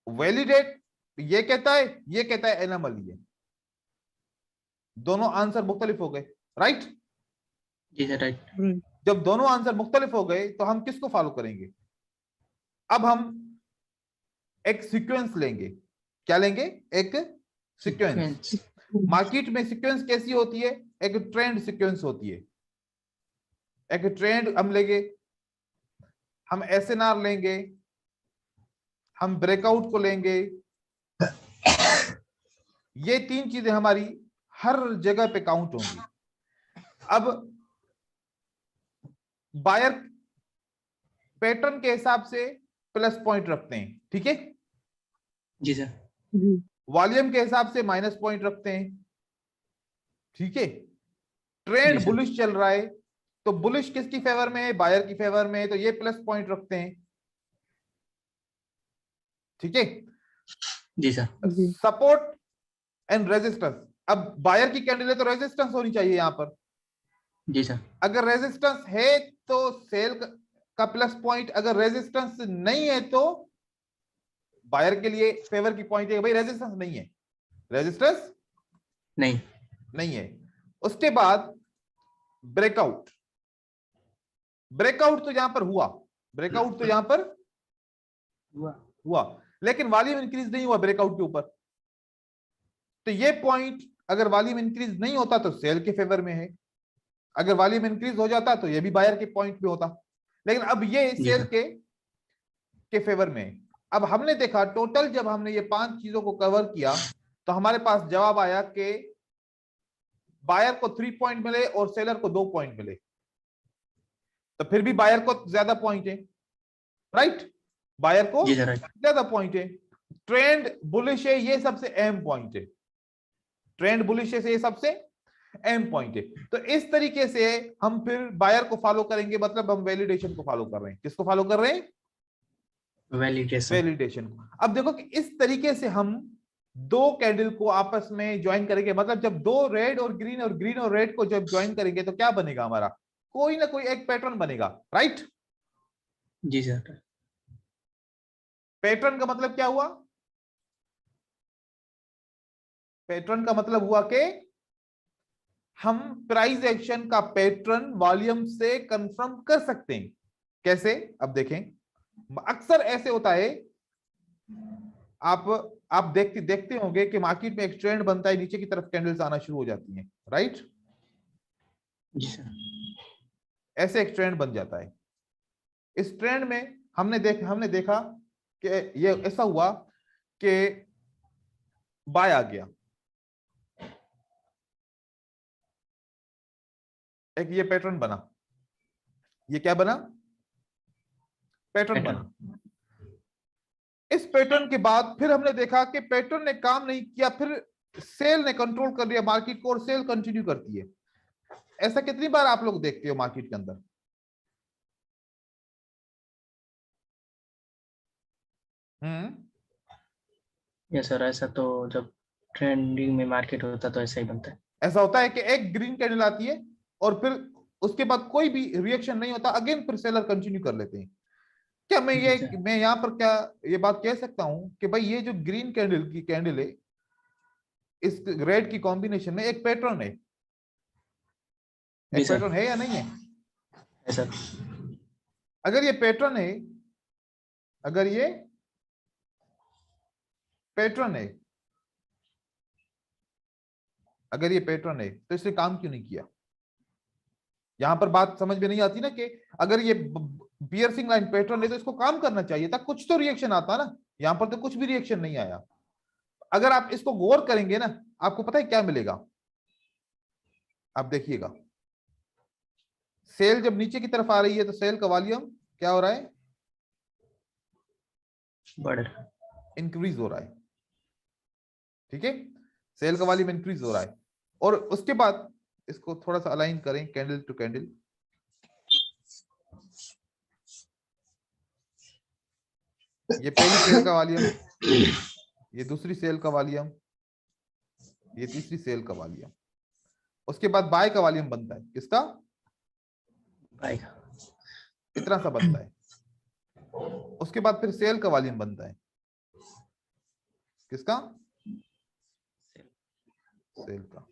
वैलिडेट ये कहता है, ये कहता है एनोमली है। दोनों आंसर मुख्तलिफ हो गए, राइट? जी सर, राइट। राइट। जब दोनों आंसर मुख्तलिफ हो गए तो हम किसको फॉलो करेंगे? अब हम एक सीक्वेंस लेंगे। क्या लेंगे? एक सीक्वेंस। मार्केट में सीक्वेंस कैसी होती है? एक ट्रेंड सीक्वेंस होती है। एक ट्रेंड हम लेंगे, हम एसएनआर लेंगे, हम ब्रेकआउट को लेंगे। ये तीन चीजें हमारी हर जगह पे काउंट होंगी। अब बायर पैटर्न के हिसाब से प्लस पॉइंट रखते हैं, ठीक है? जी सर। जी। वॉल्यूम के हिसाब से माइनस पॉइंट रखते हैं, ठीक है? जी ट्रेंड सर। बुलिश चल रहा है तो बुलिश किसकी फेवर में है? बायर की फेवर में है, तो ये प्लस पॉइंट रखते हैं, ठीक है? जी सर। जी। Support and resistance. अब बायर की कैंडल है तो रेजिस्टेंस होनी चाहिए यहां पर। जी सर। अगर रेजिस्टेंस है तो सेल का प्लस पॉइंट, अगर रेजिस्टेंस नहीं है तो बायर के लिए फेवर की पॉइंट है। भाई रेजिस्टेंस नहीं है, रेजिस्टेंस नहीं। नहीं है। उसके बाद ब्रेकआउट। ब्रेकआउट तो यहां पर हुआ, ब्रेकआउट तो यहां पर हुआ, लेकिन वॉल्यूम इंक्रीज नहीं हुआ ब्रेकआउट के ऊपर। तो ये पॉइंट अगर वॉल्यूम इंक्रीज नहीं होता तो सेल के फेवर में है, अगर वॉल्यूम इंक्रीज हो जाता तो ये भी बायर के पॉइंट पे होता, लेकिन अब ये जी सेल सर। के फेवर में है। अब हमने देखा टोटल, जब हमने ये 5 चीजों को कवर किया तो हमारे पास जवाब आया कि बायर को 3 पॉइंट मिले और सेलर को 2 पॉइंट मिले। तो फिर भी बायर को ज्यादा पॉइंट है, राइट? बायर को जी सर, राइट। ज्यादा पॉइंट है। ट्रेंड बुलिश है, ये सबसे अहम पॉइंट है। ट्रेंड बुलिश है, ये सबसे अहम पॉइंट है। तो इस तरीके से हम फिर बायर को फॉलो करेंगे, मतलब हम वैलिडेशन को फॉलो कर रहे हैं। किसको फॉलो कर रहे हैं? वैलिडेशन। वैलिडेशन को। अब देखो कि इस तरीके से हम दो कैंडल को आपस में ज्वाइन करेंगे, मतलब जब दो रेड और ग्रीन और रेड को जब ज्वाइन करेंगे तो क्या बनेगा? हमारा कोई ना कोई एक पैटर्न बनेगा, राइट? जी सर। पैटर्न का मतलब क्या हुआ? पैटर्न का मतलब हुआ कि हम प्राइस एक्शन का पैटर्न वॉल्यूम से कंफर्म कर सकते हैं। कैसे? अब देखें, अक्सर ऐसे होता है, आप देखते देखते होंगे कि मार्केट में एक ट्रेंड बनता है, नीचे की तरफ कैंडल्स आना शुरू हो जाती हैं, राइट? जी सर। ऐसे एक ट्रेंड बन जाता है। इस ट्रेंड में हमने देखा कि ये ऐसा हुआ कि बाय आ गया, एक ये पैटर्न बना। ये क्या बना? पैटर्न बना। इस पैटर्न के बाद फिर हमने देखा कि पैटर्न ने काम नहीं किया, फिर सेल ने कंट्रोल कर लिया मार्केट को और सेल कंटिन्यू करती है। ऐसा कितनी बार आप लोग देखते हो मार्केट के अंदर? यस सर, ऐसा तो जब ट्रेंडिंग में मार्केट होता है तो ऐसा ही बनता है। ऐसा होता है कि एक ग्रीन कैंडल आती है और फिर उसके बाद कोई भी रिएक्शन नहीं होता, अगेन फिर सेलर कंटिन्यू कर लेते हैं। क्या मैं यहां पर क्या ये बात कह सकता हूं कि भाई ये जो ग्रीन कैंडल है, इस रेड की कॉम्बिनेशन में एक पैटर्न है? एक पैटर्न है या नहीं है? सर, अगर ये पैटर्न है, अगर ये पैटर्न है, अगर ये पैटर्न है तो इसने काम क्यों नहीं किया? यहां पर बात समझ में नहीं आती ना कि अगर ये पियर्सिंग लाइन पैटर्न है तो इसको काम करना चाहिए था, कुछ तो रिएक्शन आता ना। यहां पर तो कुछ भी रिएक्शन नहीं आया। अगर आप इसको गौर करेंगे ना, आपको पता है क्या मिलेगा? आप देखिएगा, सेल जब नीचे की तरफ आ रही है तो सेल का वॉल्यूम क्या हो रहा है? बढ़ रहा, इंक्रीज हो रहा है, ठीक है? सेल का वॉल्यूम इंक्रीज हो रहा है। और उसके बाद इसको थोड़ा सा अलाइन करें कैंडल टू कैंडल। ये पहली सेल का वॉल्यूम, ये दूसरी सेल का वॉल्यूम, ये तीसरी सेल का वॉल्यूम। उसके बाद बाय का वॉल्यूम बनता है, किसका? बाय का। इतना सा बनता है। उसके बाद फिर सेल का वॉल्यूम बनता है, किसका? सेल का।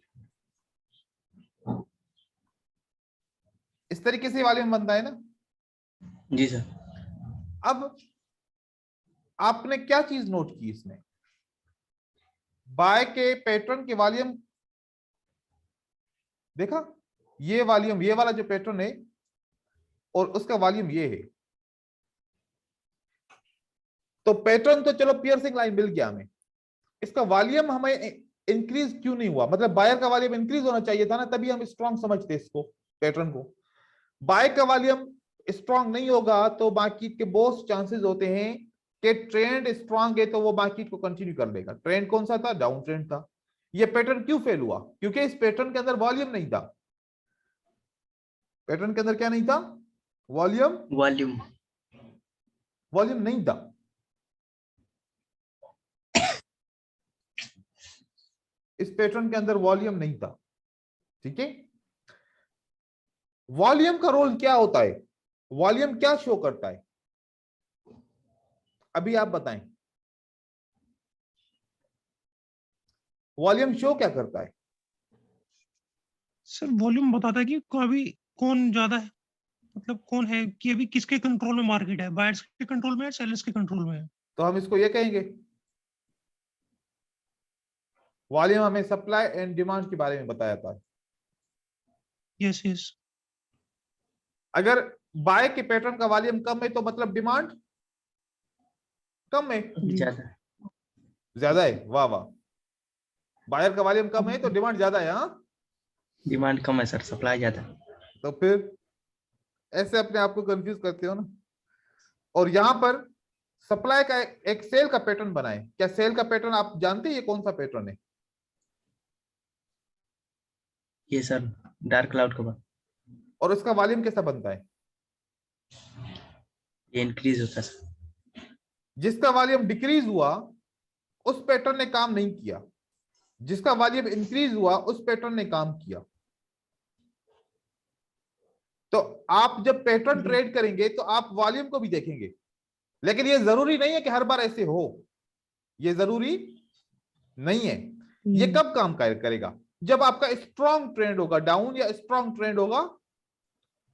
इस तरीके से वॉल्यूम बनता है ना। जी सर। अब आपने क्या चीज नोट की इसमें? बाय के पैटर्न के वॉल्यूम देखा, ये वॉल्यूम, ये वाला जो पैटर्न है और उसका वॉल्यूम ये है। तो पैटर्न तो चलो पियर्सिंग लाइन मिल गया हमें, इसका वॉल्यूम हमें इंक्रीज क्यों नहीं हुआ? मतलब बायर का वॉल्यूम इंक्रीज होना चाहिए था ना, तभी हम स्ट्रॉन्ग समझते इसको, पैटर्न को। बाय का वॉल्यूम स्ट्रॉन्ग नहीं होगा तो मार्केट के बहुत चांसेस होते हैं कि ट्रेंड स्ट्रॉन्ग है तो वो मार्केट को कंटिन्यू कर लेगा। ट्रेंड कौन सा था? डाउन ट्रेंड था। ये पैटर्न क्यों फेल हुआ? क्योंकि इस पैटर्न के अंदर वॉल्यूम नहीं था। पैटर्न के अंदर क्या नहीं था? वॉल्यूम वॉल्यूम नहीं था। इस पैटर्न के अंदर वॉल्यूम नहीं था। ठीक है, वॉल्यूम का रोल क्या होता है? वॉल्यूम क्या शो करता है? अभी आप बताएं, वॉल्यूम शो क्या करता है? सर वॉल्यूम बताता है कि अभी कौन ज्यादा है, मतलब कौन है कि अभी किसके कंट्रोल में मार्केट है, बायर्स के कंट्रोल में है, सेलर्स के कंट्रोल में है। तो हम इसको ये कहेंगे, वॉल्यूम हमें सप्लाई एंड डिमांड के बारे में बताया था। Yes yes. अगर बाय के पैटर्न का वॉल्यूम कम है तो मतलब डिमांड कम है, ज्यादा। ज्यादा है। वाह वाह, बायर का वॉल्यूम कम है तो डिमांड ज्यादा है। हाँ, डिमांड कम है सर, सप्लाई ज्यादा। तो फिर ऐसे अपने आप को कंफ्यूज करते हो ना। और यहां पर सप्लाई का एक सेल का पैटर्न बनाए। क्या सेल का पैटर्न आप जानते हैं ये कौन सा पैटर्न है? ये सर डार्क क्लाउड का और उसका वॉल्यूम कैसा बनता है? ये इंक्रीज होता है सर। जिसका वॉल्यूम डिक्रीज हुआ उस पैटर्न ने काम नहीं किया, जिसका वॉल्यूम इंक्रीज हुआ उस पैटर्न ने काम किया। तो आप जब पैटर्न ट्रेड करेंगे तो आप वॉल्यूम को भी देखेंगे, लेकिन ये जरूरी नहीं है कि हर बार ऐसे हो। ये जरूरी नहीं है। ये कब काम करेगा? जब आपका स्ट्रॉन्ग ट्रेंड होगा डाउन या स्ट्रॉन्ग ट्रेंड होगा,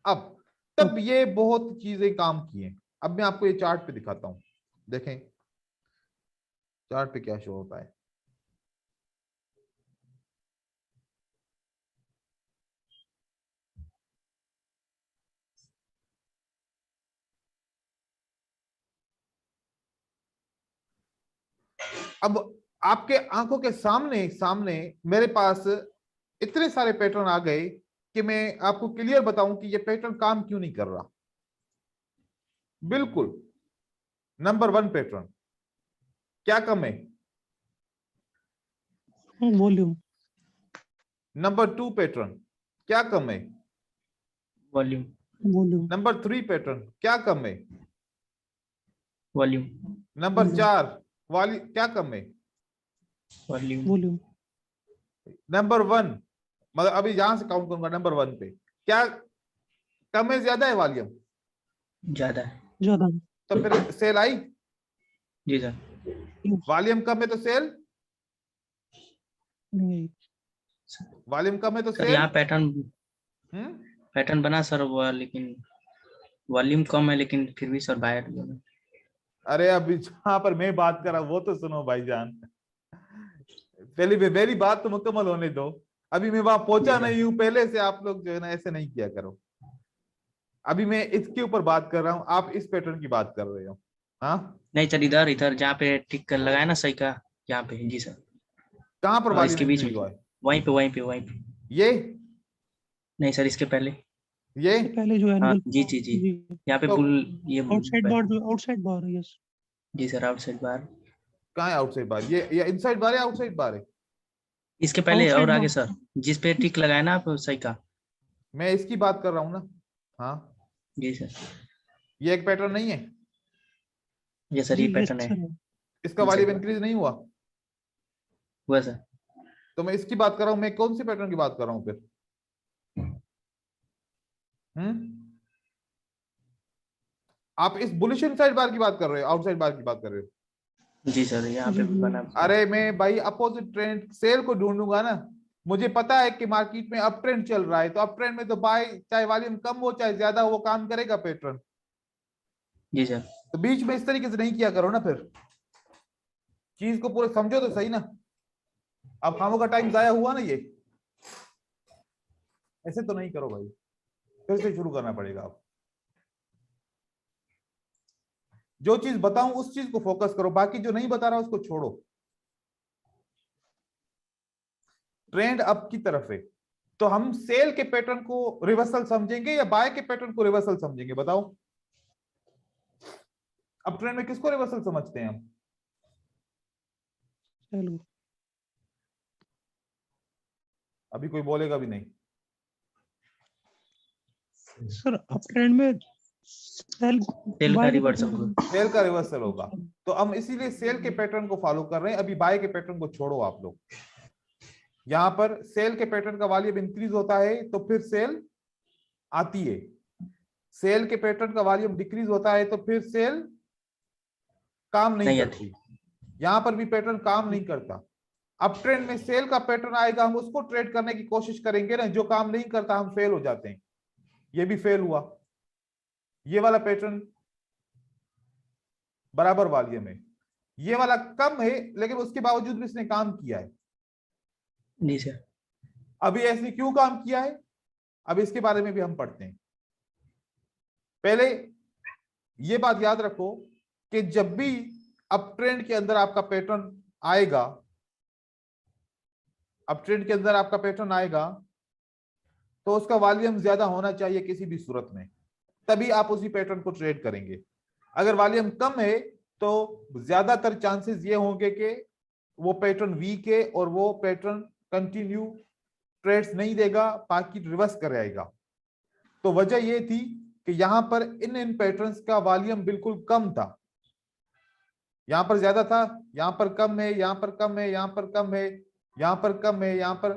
अब तब ये बहुत चीजें काम की हैं। अब मैं आपको ये चार्ट पे दिखाता हूं, देखें चार्ट पे क्या शो होता है। अब आपके आंखों के सामने सामने मेरे पास इतने सारे पैटर्न आ गए कि मैं आपको क्लियर बताऊं कि ये पैटर्न काम क्यों नहीं कर रहा। बिल्कुल, नंबर 1 पैटर्न क्या कम है? वॉल्यूम। नंबर 2 पैटर्न क्या कम है? वॉल्यूम। वॉल्यूम। नंबर 3 पैटर्न क्या कम है? वॉल्यूम। नंबर 4 वाली क्या कम है? वॉल्यूम। वॉल्यूम। नंबर 1, मतलब अभी यहां से काउंट करूंगा, नंबर 1 पे क्या कम है, ज्यादा है वॉल्यूम? ज्यादा है। ज्यादा। तो फिर सेल आई। जी सर। वॉल्यूम कम है तो सेल, नहीं। वॉल्यूम कम है तो सर सेल। यहाँ पैटर्न हम्म बना सर वो, लेकिन वॉल्यूम कम है, लेकिन फिर भी सर बायर। अरे अभी जहां पर मैं बात कर रहा हूं वो तो सुनो भाईजान, पहले मेरी बात तो मुकम्मल होने दो। अभी मैं वहां पहुंचा नहीं हूं, पहले से आप लोग जो है ना ऐसे नहीं किया करो। अभी मैं इसके ऊपर बात कर रहा हूं, आप इस पैटर्न की बात कर रहे हो। हाँ, नहीं सर, इधर इधर जहाँ पे टिक कर लगाया ना सही का, यहाँ पे। जी सर। कहां पर और वॉल्यूम इसके बीच में इंक्रीज हुआ है? वहीं पे। ये नहीं सर, इसके पहले। ये इससे पहले जो हाँ एनुअल। जी। यहाँ पे तो बुल ये आउटसाइड बार, जो आउटसाइड बार, यस। जी सर, आउटसाइड बार। कहाँ है आउटसाइड बार? ये इनसाइड बार है, आउटसाइड बार है? इसके पहले आउटसाइड और आगे बार। सर, जिस पे टिक लगाया ना आप सही का। मैं इसकी बात कर रहा हूं ना। हाँ, जी सर। ये एक पैटर्न नहीं है? ये सर ये जी यस पैटर्न है। सर। इसका इनसाइड वॉल्यूम बार इंक्रीज नहीं हुआ? हुआ सर। तो मैं इसकी बात कर रहा हूं, मैं कौन सी पैटर्न की बात कर रहा हूं फिर? आप इस बुलिश इनसाइड बार की बात कर रहे हो, आउटसाइड बार की बात कर रहे हो? जी सर, यहाँ पे भी बना। अरे मैं भाई अपोजिट ट्रेंड सेल को ढूंढूंगा ना। मुझे पता है कि मार्केट में अप ट्रेंड चल रहा है, तो अप ट्रेंड में तो बाय चाहे वॉल्यूम कम हो चाहे ज्यादा हो, वो काम करेगा पैटर्न। जी सर। तो बीच में इस तरीके से नहीं किया करो ना, फिर चीज को पूरे समझो तो सही ना। अब खामों का टाइम जाया हुआ ना, ये ऐसे तो नहीं करो भाई, फिर से शुरू करना पड़ेगा। अब जो चीज बताऊं उस चीज को फोकस करो, बाकी जो नहीं बता रहा उसको छोड़ो। ट्रेंड अप की तरफ है, तो हम सेल के पैटर्न को रिवर्सल समझेंगे या बाय के पैटर्न को रिवर्सल समझेंगे, बताओ। अब ट्रेंड में किसको रिवर्सल समझते हैं हम? चलो अभी कोई बोलेगा भी नहीं। सर अप ट्रेंड में सेल सेल का बाय के रिवर्सल पैटर्न होगा। सेल का रिवर्सल होगा, तो हम इसीलिए सेल के पैटर्न को फॉलो कर रहे हैं। अभी बाय के पैटर्न को छोड़ो आप लोग। यहां पर सेल के पैटर्न का वॉल्यूम इंक्रीज होता है तो फिर सेल आती है, सेल के पैटर्न का वॉल्यूम डिक्रीज होता है तो फिर सेल काम नहीं करती। यहां पर भी पैटर्न काम नहीं करता। अब ट्रेंड में सेल का पैटर्न आएगा, हम उसको ट्रेड करने की कोशिश करेंगे ना, जो काम नहीं करता हम फेल हो जाते हैं। ये भी फेल हुआ। ये वाला पैटर्न बराबर वॉल्यूम है, ये वाला कम है लेकिन उसके बावजूद भी इसने काम किया है। जी सर। अभी ऐसे क्यों काम किया है, अब इसके बारे में भी हम पढ़ते हैं। पहले ये बात याद रखो कि जब भी अप ट्रेंड के अंदर आपका पैटर्न आएगा, अप ट्रेंड के अंदर आपका पैटर्न आएगा तो उसका वॉल्यूम ज्यादा होना चाहिए किसी भी सूरत में, तभी आप उसी पैटर्न को ट्रेड करेंगे। अगर वॉल्यूम कम है तो ज्यादातर चांसेस ये होंगे कि वो पैटर्न वीक है और वो पैटर्न कंटिन्यू ट्रेड्स नहीं देगा, मार्केट रिवर्स कर आएगा। तो वजह ये थी कि यहां पर इन पैटर्न्स का वॉल्यूम बिल्कुल कम था। यहां पर ज्यादा था, यहां पर कम है, यहां पर कम है, यहां पर कम है, यहां पर कम है, यहां पर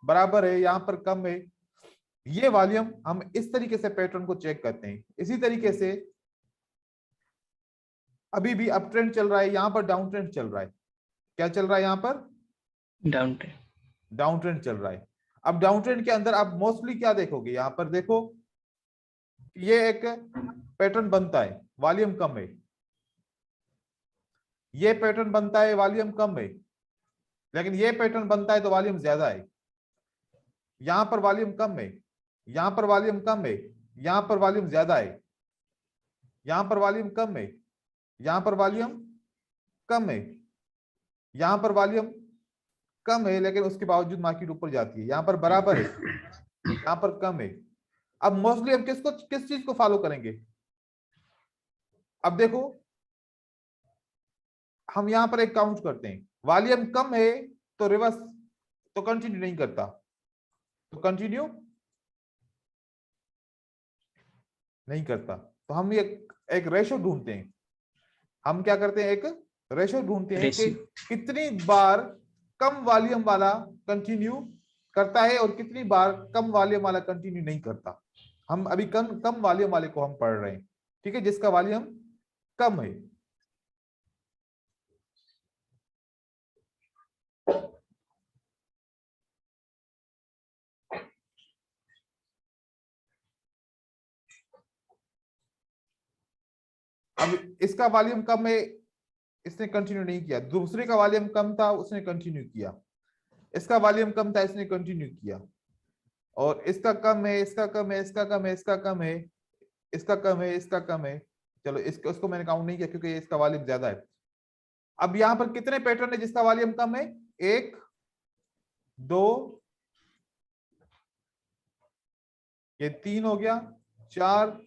बराबर है, यहां पर कम है। ये वॉल्यूम हम इस तरीके से पैटर्न को चेक करते हैं। इसी तरीके से अभी भी अप ट्रेंड चल रहा है, यहां पर डाउन ट्रेंड चल रहा है। क्या चल रहा है यहां पर? Down trend. डाउन ट्रेंड चल रहा है। अब डाउन ट्रेंड के अंदर आप मोस्टली क्या देखोगे, यहां पर देखो ये एक पैटर्न बनता है, वॉल्यूम कम है। ये पैटर्न बनता है, वॉल्यूम कम है। लेकिन ये पैटर्न बनता है तो वॉल्यूम ज्यादा है। यहां पर वॉल्यूम कम है, यहां पर वॉल्यूम कम है, यहां पर वॉल्यूम ज्यादा है। यहां पर वॉल्यूम कम है, यहां पर वॉल्यूम कम है, यहां पर वॉल्यूम कम है, लेकिन उसके बावजूद मार्केट ऊपर जाती है। यहां पर बराबर है, यहां पर कम है। अब मोस्टली हम किस चीज को फॉलो करेंगे? अब देखो हम यहां पर एक काउंट करते हैं, वॉल्यूम कम है तो रिवर्स तो कंटिन्यू नहीं करता, तो कंटिन्यू नहीं करता। तो हम एक रेशो ढूंढते हैं। हम क्या करते हैं, एक रेशो ढूंढते हैं कि कितनी बार कम वॉल्यूम वाला कंटिन्यू करता है और कितनी बार कम वॉल्यूम वाला कंटिन्यू नहीं करता। हम अभी कम वॉल्यूम वाले को हम पढ़ रहे हैं, ठीक है, जिसका वॉल्यूम कम है। अब इसका वॉल्यूम कम है, इसने कंटिन्यू नहीं किया। दूसरे का वॉल्यूम कम था, उसने कंटिन्यू किया। इसका वॉल्यूम कम था, इसने कंटिन्यू किया। और इसका कम है, इसका कम है, इसका कम है, इसका कम है, इसका कम है, इसका कम है। चलो इसको मैंने काउंट नहीं किया क्योंकि इसका वॉल्यूम ज्यादा है। अब यहां पर कितने पैटर्न है जिसका वॉल्यूम कम है? 1 2, ये 3 हो गया, 4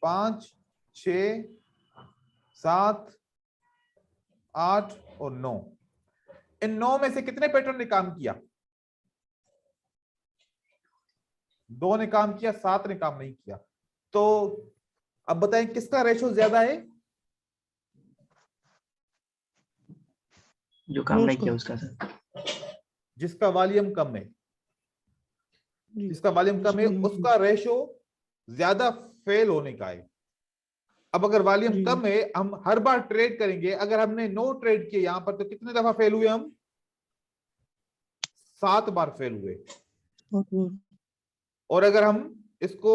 5 6 7 8 और 9। इन 9 में से कितने पैटर्न ने काम किया? 2 ने काम किया, 7 ने काम नहीं किया। तो अब बताएं किसका रेशो ज्यादा है? जो काम नहीं किया उसका सर। जिसका वॉल्यूम कम है, जिसका वॉल्यूम कम है उसका रेशो ज्यादा फेल होने का है। अब अगर वॉल्यूम जी। कम है, हम हर बार ट्रेड करेंगे। अगर हमने 9 ट्रेड किए यहां पर, तो कितने दफा फेल हुए हम? 7 बार फेल हुए। और अगर हम इसको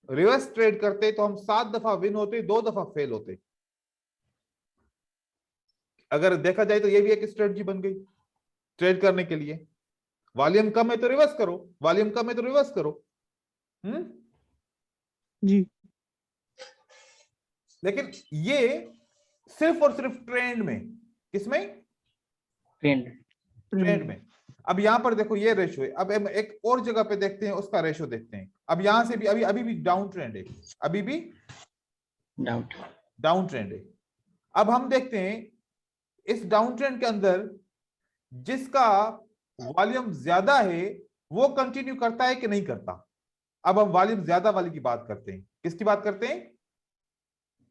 रिवर्स ट्रेड करते तो हम 7 दफा विन होते, 2 दफा फेल होते। अगर देखा जाए तो ये भी एक स्ट्रेटजी बन गई ट्रेड करने के लिए। वॉल्यूम कम है तो रिवर्स करो, वॉल्यूम कम है तो रिवर्स करो। जी। लेकिन ये सिर्फ और सिर्फ ट्रेंड में। किसमें? ट्रेंड। ट्रेंड में। अब यहां पर देखो ये रेशो है। अब हम एक और जगह पे देखते हैं, उसका रेशो देखते हैं। अब यहां से भी अभी भी डाउन ट्रेंड है, अभी भी डाउन ट्रेंड है। अब हम देखते हैं इस डाउन ट्रेंड के अंदर जिसका वॉल्यूम ज्यादा है वो कंटिन्यू करता है कि नहीं करता। अब हम वॉल्यूम ज्यादा वाले की बात करते हैं। किसकी बात करते हैं?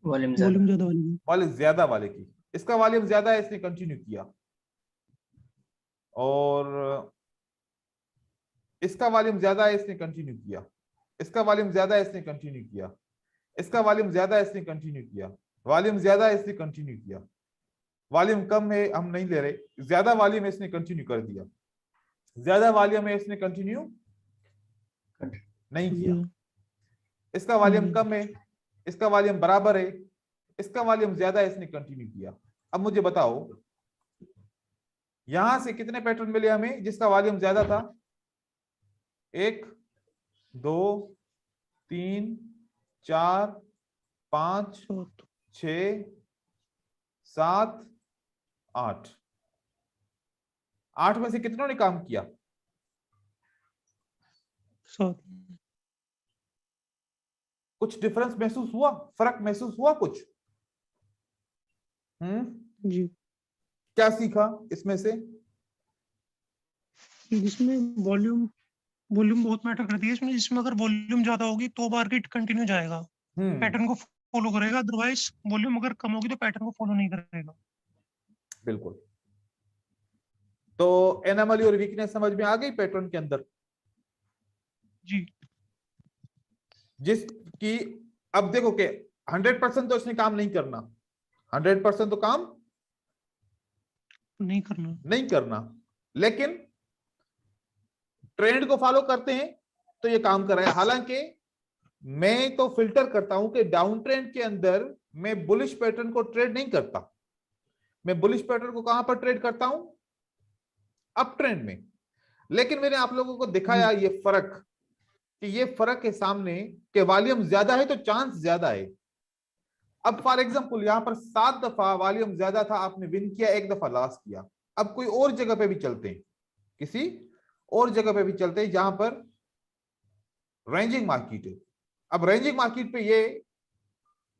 वॉल्यूम वॉल्यूम ज्यादा वाली। वॉल्यूम ज्यादा वाले की। इसका वॉल्यूम ज्यादा है, इसने कंटिन्यू किया। और इसका वॉल्यूम ज्यादा है, इसने कंटिन्यू किया। इसका वॉल्यूम ज्यादा है, इसने कंटिन्यू किया। इसका वॉल्यूम ज्यादा है, इसने कंटिन्यू किया। वॉल्यूम ज्यादा है, इसने कंटिन्यू किया। वॉल्यूम कम है, हम नहीं ले रहे। ज्यादा वॉल्यूम है, इसने कंटिन्यू कर दिया। ज्यादा वॉल्यूम है, इसने कंटिन्यू नहीं किया। इसका वॉल्यूम कम है, इसका वॉल्यूम बराबर है, इसका वॉल्यूम ज्यादा है, इसने कंटिन्यू किया। अब मुझे बताओ यहां से कितने पैटर्न मिले हमें जिसका वॉल्यूम ज्यादा था? 1 2 3 4 5 6 7 8। 8 में से कितनों ने काम किया? 7। कुछ डिफरेंस महसूस हुआ? फर्क महसूस हुआ कुछ? जी। क्या सीखा इसमें से? जिसमें वॉल्यूम वॉल्यूम बहुत मैटर करती है इसमें। जिसमें अगर वॉल्यूम ज्यादा होगी तो मार्केट कंटिन्यू जाएगा, पैटर्न को फॉलो करेगा। अदरवाइज वॉल्यूम अगर कम होगी तो पैटर्न को फॉलो नहीं करेगा। बिल्कुल। तो एनोमली और वीकनेस समझ में आ गई पैटर्न के अंदर। जी। जिसकी अब देखो कि 100% तो इसने काम नहीं करना, 100% तो काम नहीं करना, लेकिन ट्रेंड को फॉलो करते हैं तो ये काम कर रहा है। हालांकि मैं तो फिल्टर करता हूं कि डाउन ट्रेंड के अंदर मैं बुलिश पैटर्न को ट्रेड नहीं करता। मैं बुलिश पैटर्न को कहां पर ट्रेड करता हूं? अप ट्रेंड में। लेकिन मैंने आप लोगों को दिखाया ये फर्क, कि ये फर्क है सामने कि वॉल्यूम ज्यादा है तो चांस ज्यादा है। अब फॉर एग्जांपल यहां पर 7 दफा वॉल्यूम ज्यादा था, आपने विन किया, 1 दफा लॉस किया। अब कोई और जगह पे भी चलते हैं, किसी और जगह पे भी चलते हैं जहां पर रेंजिंग मार्केट है। अब रेंजिंग मार्केट पे ये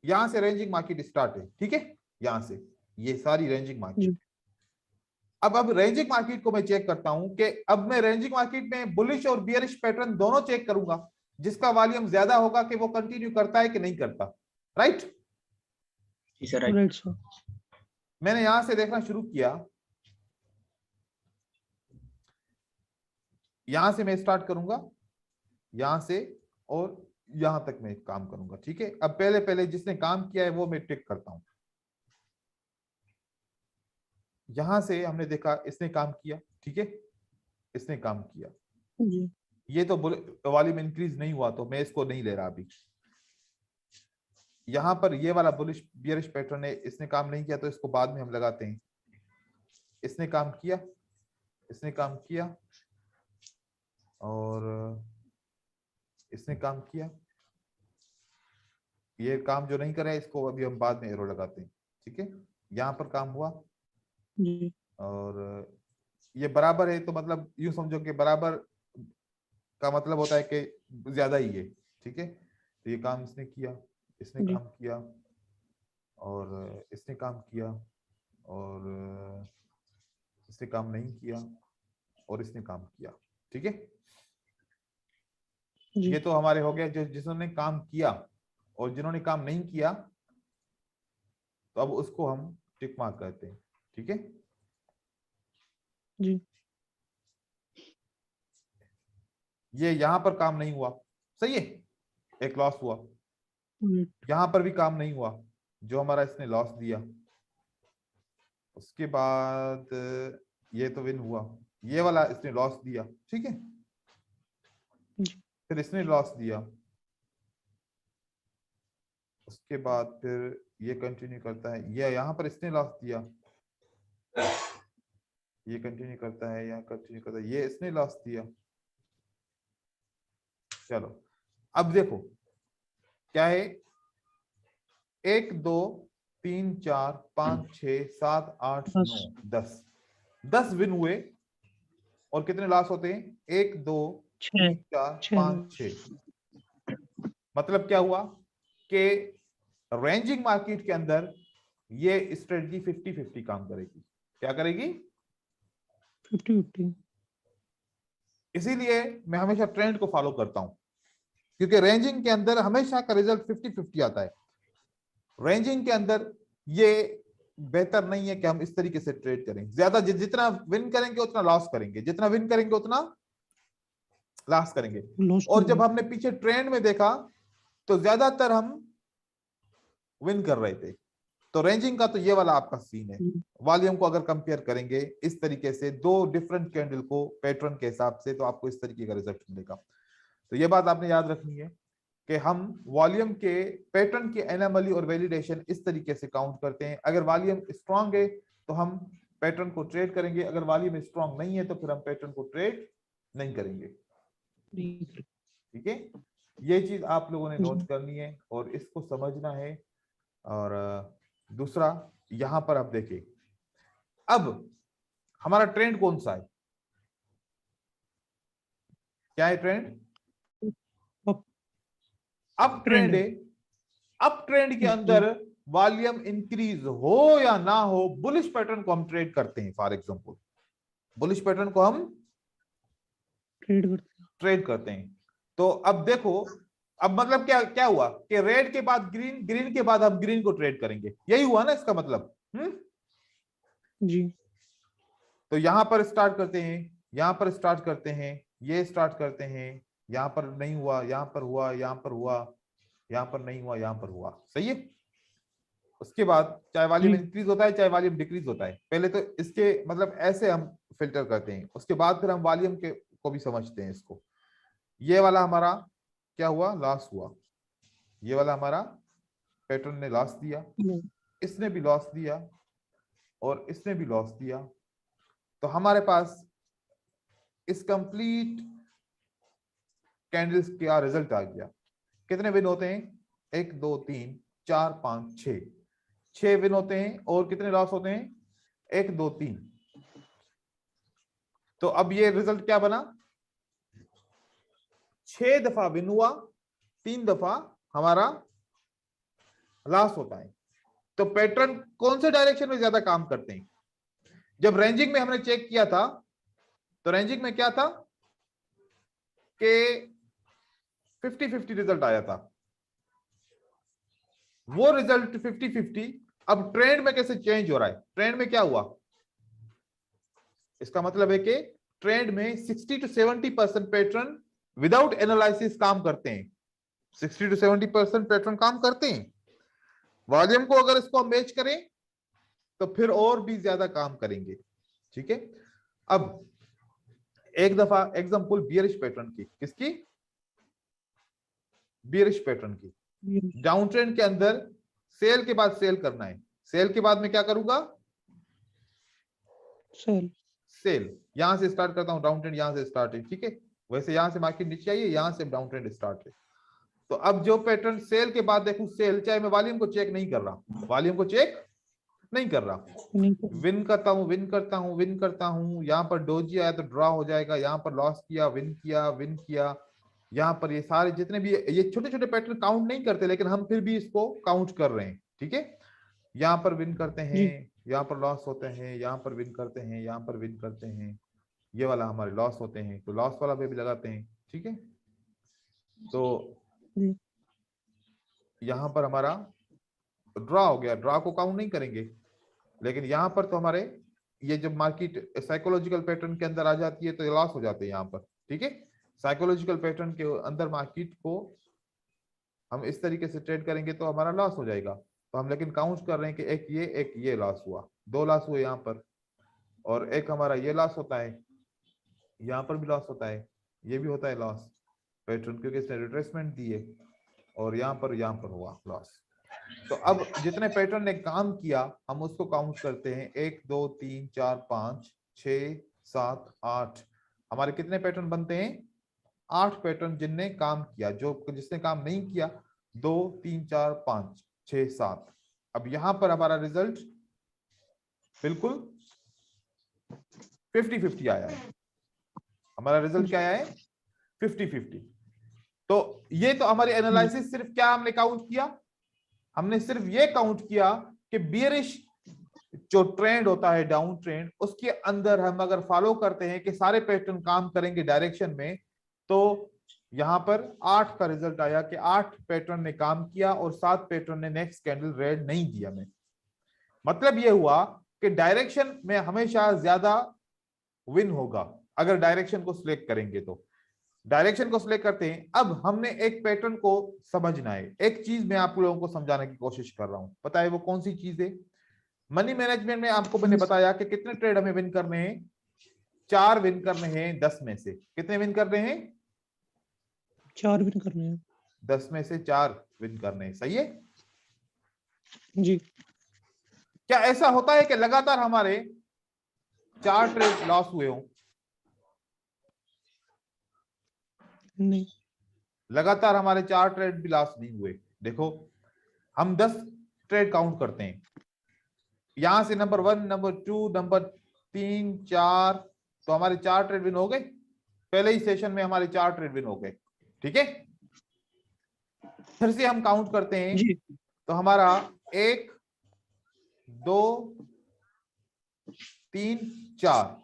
यहां से रेंजिंग मार्केट स्टार्ट है, ठीक है, यहां से ये सारी रेंजिंग मार्केट। अब रेंजिंग मार्केट को मैं चेक करता हूं कि अब मैं रेंजिंग मार्केट में बुलिश और बियरिश पैटर्न दोनों चेक करूंगा। जिसका वॉल्यूम ज्यादा होगा कि वो कंटिन्यू करता है कि नहीं करता। राइट? Right sir. मैंने यहां से देखना शुरू किया, यहां से मैं स्टार्ट करूंगा, यहां से और यहां तक मैं काम करूंगा, ठीक है। अब पहले पहले जिसने काम किया है वो मैं टिक करता हूं। यहां से हमने देखा इसने काम किया, ठीक है, इसने काम किया। ये तो वॉल्यूम इंक्रीज नहीं हुआ तो मैं इसको नहीं ले रहा अभी। यहां पर ये वाला बुलिश बियरिश पैटर्न है, इसने काम नहीं किया तो इसको बाद में हम लगाते हैं। इसने काम किया, इसने काम किया, और इसने काम किया। ये काम जो नहीं कर रहा है इसको अभी हम बाद में एरो लगाते हैं, ठीक है। यहां पर काम हुआ, और ये बराबर है तो मतलब यूं समझो कि बराबर का मतलब होता है कि ज्यादा ही है, ठीक है। तो ये काम इसने किया, इसने काम किया, और इसने काम किया, और इसने काम नहीं किया, और इसने काम किया, ठीक है। ये तो हमारे हो गया जो जिन्होंने काम किया, और जिन्होंने काम नहीं किया तो अब उसको हम टिक मार्क करते हैं, ठीक है जी। ये यहां पर काम नहीं हुआ, सही है, एक लॉस हुआ। यहां पर भी काम नहीं हुआ, जो हमारा इसने लॉस दिया। उसके बाद ये तो विन हुआ, ये वाला इसने लॉस दिया, ठीक है। फिर इसने लॉस दिया, उसके बाद फिर ये कंटिन्यू करता है, ये यहां पर इसने लॉस दिया, ये कंटिन्यू करता है, यहाँ कंटिन्यू करता है, ये इसने लॉस दिया। चलो अब देखो क्या है, 1 2 3 4 5 6 7 8 9 10 विन हुए, और कितने लॉस होते हैं? 1 2 3 4 5 6। मतलब क्या हुआ कि रेंजिंग मार्केट के अंदर ये स्ट्रेटजी 50-50 काम करेगी। क्या करेगी? 50-50। इसीलिए मैं हमेशा ट्रेंड को फॉलो करता हूं, क्योंकि रेंजिंग के अंदर हमेशा का रिजल्ट 50-50 आता है। रेंजिंग के अंदर ये बेहतर नहीं है कि हम इस तरीके से ट्रेड करें, ज्यादा जितना विन करेंगे उतना लॉस करेंगे, जितना विन करेंगे उतना लॉस करेंगे। और जब हमने पीछे ट्रेंड में देखा तो ज्यादातर हम विन कर रहे थे। तो रेंजिंग का तो ये वाला आपका सीन है। वॉल्यूम को अगर कंपेयर करेंगे इस तरीके से, दो डिफरेंट कैंडल को पैटर्न के हिसाब से, तो आपको इस तरीके का रिजल्ट मिलेगा। तो ये बात आपने याद रखनी है कि हम वॉल्यूम के पैटर्न की एनोमली और वैलिडेशन इस तरीके से काउंट करते हैं। अगर वॉल्यूम स्ट्रांग है तो हम पैटर्न को ट्रेड करेंगे, अगर वॉल्यूम स्ट्रांग नहीं है तो फिर हम पैटर्न को ट्रेड नहीं करेंगे। ठीक है, ये चीज आप लोगों ने नोट करनी है और इसको समझना है। और दूसरा यहां पर आप देखिए, अब हमारा ट्रेंड कौन सा है? क्या है ट्रेंड? अप ट्रेंड है। अप ट्रेंड के अंदर वॉल्यूम इंक्रीज हो या ना हो, बुलिश पैटर्न को हम ट्रेड करते हैं। फॉर एग्जांपल बुलिश पैटर्न को हम ट्रेड करते हैं। तो अब देखो, अब मतलब क्या क्या हुआ कि रेड के बाद ग्रीन, ग्रीन के बाद हम ग्रीन को ट्रेड करेंगे, यही हुआ ना इसका मतलब। जी। तो यहां पर स्टार्ट करते हैं, यहां पर स्टार्ट करते हैं, ये स्टार्ट करते हैं, यहां पर नहीं हुआ, यहां पर हुआ, यहां पर हुआ, यहां पर नहीं हुआ, यहां पर हुआ, सही है। उसके बाद चाहे वॉल्यूम इंक्रीज होता है चाहे वॉल्यूम डिक्रीज होता है, पहले तो इसके मतलब ऐसे हम फिल्टर करते हैं, उसके बाद फिर हम वॉल्यूम के को भी समझते हैं इसको। ये वाला हमारा क्या हुआ? लॉस हुआ। ये वाला हमारा पैटर्न ने लॉस दिया, इसने भी लॉस दिया और इसने भी लॉस दिया। तो हमारे पास इस कंप्लीट कैंडल्स का रिजल्ट आ गया। कितने विन होते हैं? 1 2 3 4 5 6, 6 विन होते हैं। और कितने लॉस होते हैं? 1 2 3। तो अब ये रिजल्ट क्या बना? 6 दफा विन हुआ, 3 दफा हमारा लॉस होता है। तो पैटर्न कौन से डायरेक्शन में ज्यादा काम करते हैं? जब रेंजिंग में हमने चेक किया था तो रेंजिंग में क्या था कि 50-50 रिजल्ट आया था। वो रिजल्ट 50-50 अब ट्रेंड में कैसे चेंज हो रहा है? ट्रेंड में क्या हुआ? इसका मतलब है कि ट्रेंड में 60 to 70% पैटर्न विदाउट एनालिसिस काम करते हैं। 60 to 70% पैटर्न काम करते हैं। वॉल्यूम को अगर इसको हम मैच करें तो फिर और भी ज्यादा काम करेंगे। ठीक है, अब एक दफा एग्जांपल बियरिश पैटर्न की, किसकी? बियरिश पैटर्न की। डाउन ट्रेंड के अंदर सेल के बाद सेल करना है, सेल के बाद में क्या करूंगा? सेल। यहां से स्टार्ट करता हूं, डाउन ट्रेंड यहां से स्टार्ट है, ठीक है। वैसे यहां से मार्केट नीचे आई है, यहां से डाउन ट्रेंड स्टार्ट है। तो अब जो पैटर्न सेल के बाद देखूं, सेल, चाहे मैं वॉल्यूम को चेक नहीं कर रहा, वॉल्यूम को चेक नहीं कर रहा, विन करता हूं, विन करता हूं, विन करता हूं। यहां पर डोजी आया तो ड्रॉ हो जाएगा, यहां पर लॉस किया, विन किया, विन किया। यहां पर ये सारे जितने भी ये छोटे छोटे पैटर्न काउंट नहीं करते, लेकिन हम फिर भी इसको काउंट कर रहे हैं, ठीक है। यहां पर विन करते हैं, यहाँ पर लॉस होते हैं, यहाँ पर विन करते हैं, यहाँ पर विन करते हैं, ये वाला हमारे लॉस होते हैं, तो लॉस वाला पे भी लगाते हैं, ठीक है। तो यहाँ पर हमारा ड्रॉ हो गया, ड्रॉ को काउंट नहीं करेंगे, लेकिन यहाँ पर तो हमारे ये जब मार्केट साइकोलॉजिकल पैटर्न के अंदर आ जाती है तो ये लॉस हो जाते हैं यहाँ पर, ठीक है। साइकोलॉजिकल पैटर्न के अंदर मार्केट को हम इस तरीके से ट्रेड करेंगे तो हमारा लॉस हो जाएगा। तो हम लेकिन काउंट कर रहे हैं कि एक ये लॉस हुआ, 2 लॉस हुए यहाँ पर, और एक हमारा ये लॉस होता है, यहाँ पर भी लॉस होता है, ये भी होता है लॉस पैटर्न, क्योंकि इसने रिट्रेसमेंट दी है, और यहाँ पर हुआ लॉस। तो अब जितने पैटर्न ने काम किया हम उसको काउंट करते हैं, 1 2 3 4 5 6 7 8, हमारे कितने पैटर्न बनते हैं? 8 पैटर्न जिनने काम किया। जिसने काम नहीं किया 2 3 4 5 6 7। अब यहां पर हमारा रिजल्ट बिल्कुल 50-50 आया है। हमारा रिजल्ट क्या आया है? 50-50। तो ये तो हमारी एनालिसिस सिर्फ क्या हमने काउंट किया? हमने सिर्फ ये काउंट किया कि बियरिश जो ट्रेंड होता है, डाउन ट्रेंड, उसके अंदर हम अगर फॉलो करते हैं कि सारे पैटर्न काम करेंगे डायरेक्शन में, तो यहां पर 8 का रिजल्ट आया कि 8 पैटर्न ने काम किया और 7 पैटर्न ने नेक्स्ट कैंडल रेड नहीं दिया। में मतलब यह हुआ कि डायरेक्शन में हमेशा ज्यादा विन होगा अगर डायरेक्शन को सिलेक्ट करेंगे। तो डायरेक्शन को सिलेक्ट करते हैं। अब हमने एक पैटर्न को समझना है। एक चीज मैं आप लोगों को समझाने की कोशिश कर रहा हूं, पता है वो कौन सी चीज है? मनी मैनेजमेंट में आपको मैंने बताया कि कितने ट्रेड हमें विन करने हैं? 4 विन करने हैं 10 में से। कितने विन करने हैं? 4 विन करने हैं। 10 में से 4 विन करने हैं, सही है जी। क्या ऐसा होता है कि लगातार हमारे 4 ट्रेड लॉस हुए हो? नहीं। लगातार हमारे 4 ट्रेड भी लॉस नहीं हुए। देखो हम 10 ट्रेड काउंट करते हैं, यहां से नंबर 1 नंबर 2 नंबर 3 4, तो हमारे 4 ट्रेड विन हो गए। पहले ही सेशन में हमारे 4 ट्रेड विन हो गए, ठीक है। फिर से हम काउंट करते हैं जी। तो हमारा 1 2 3 4,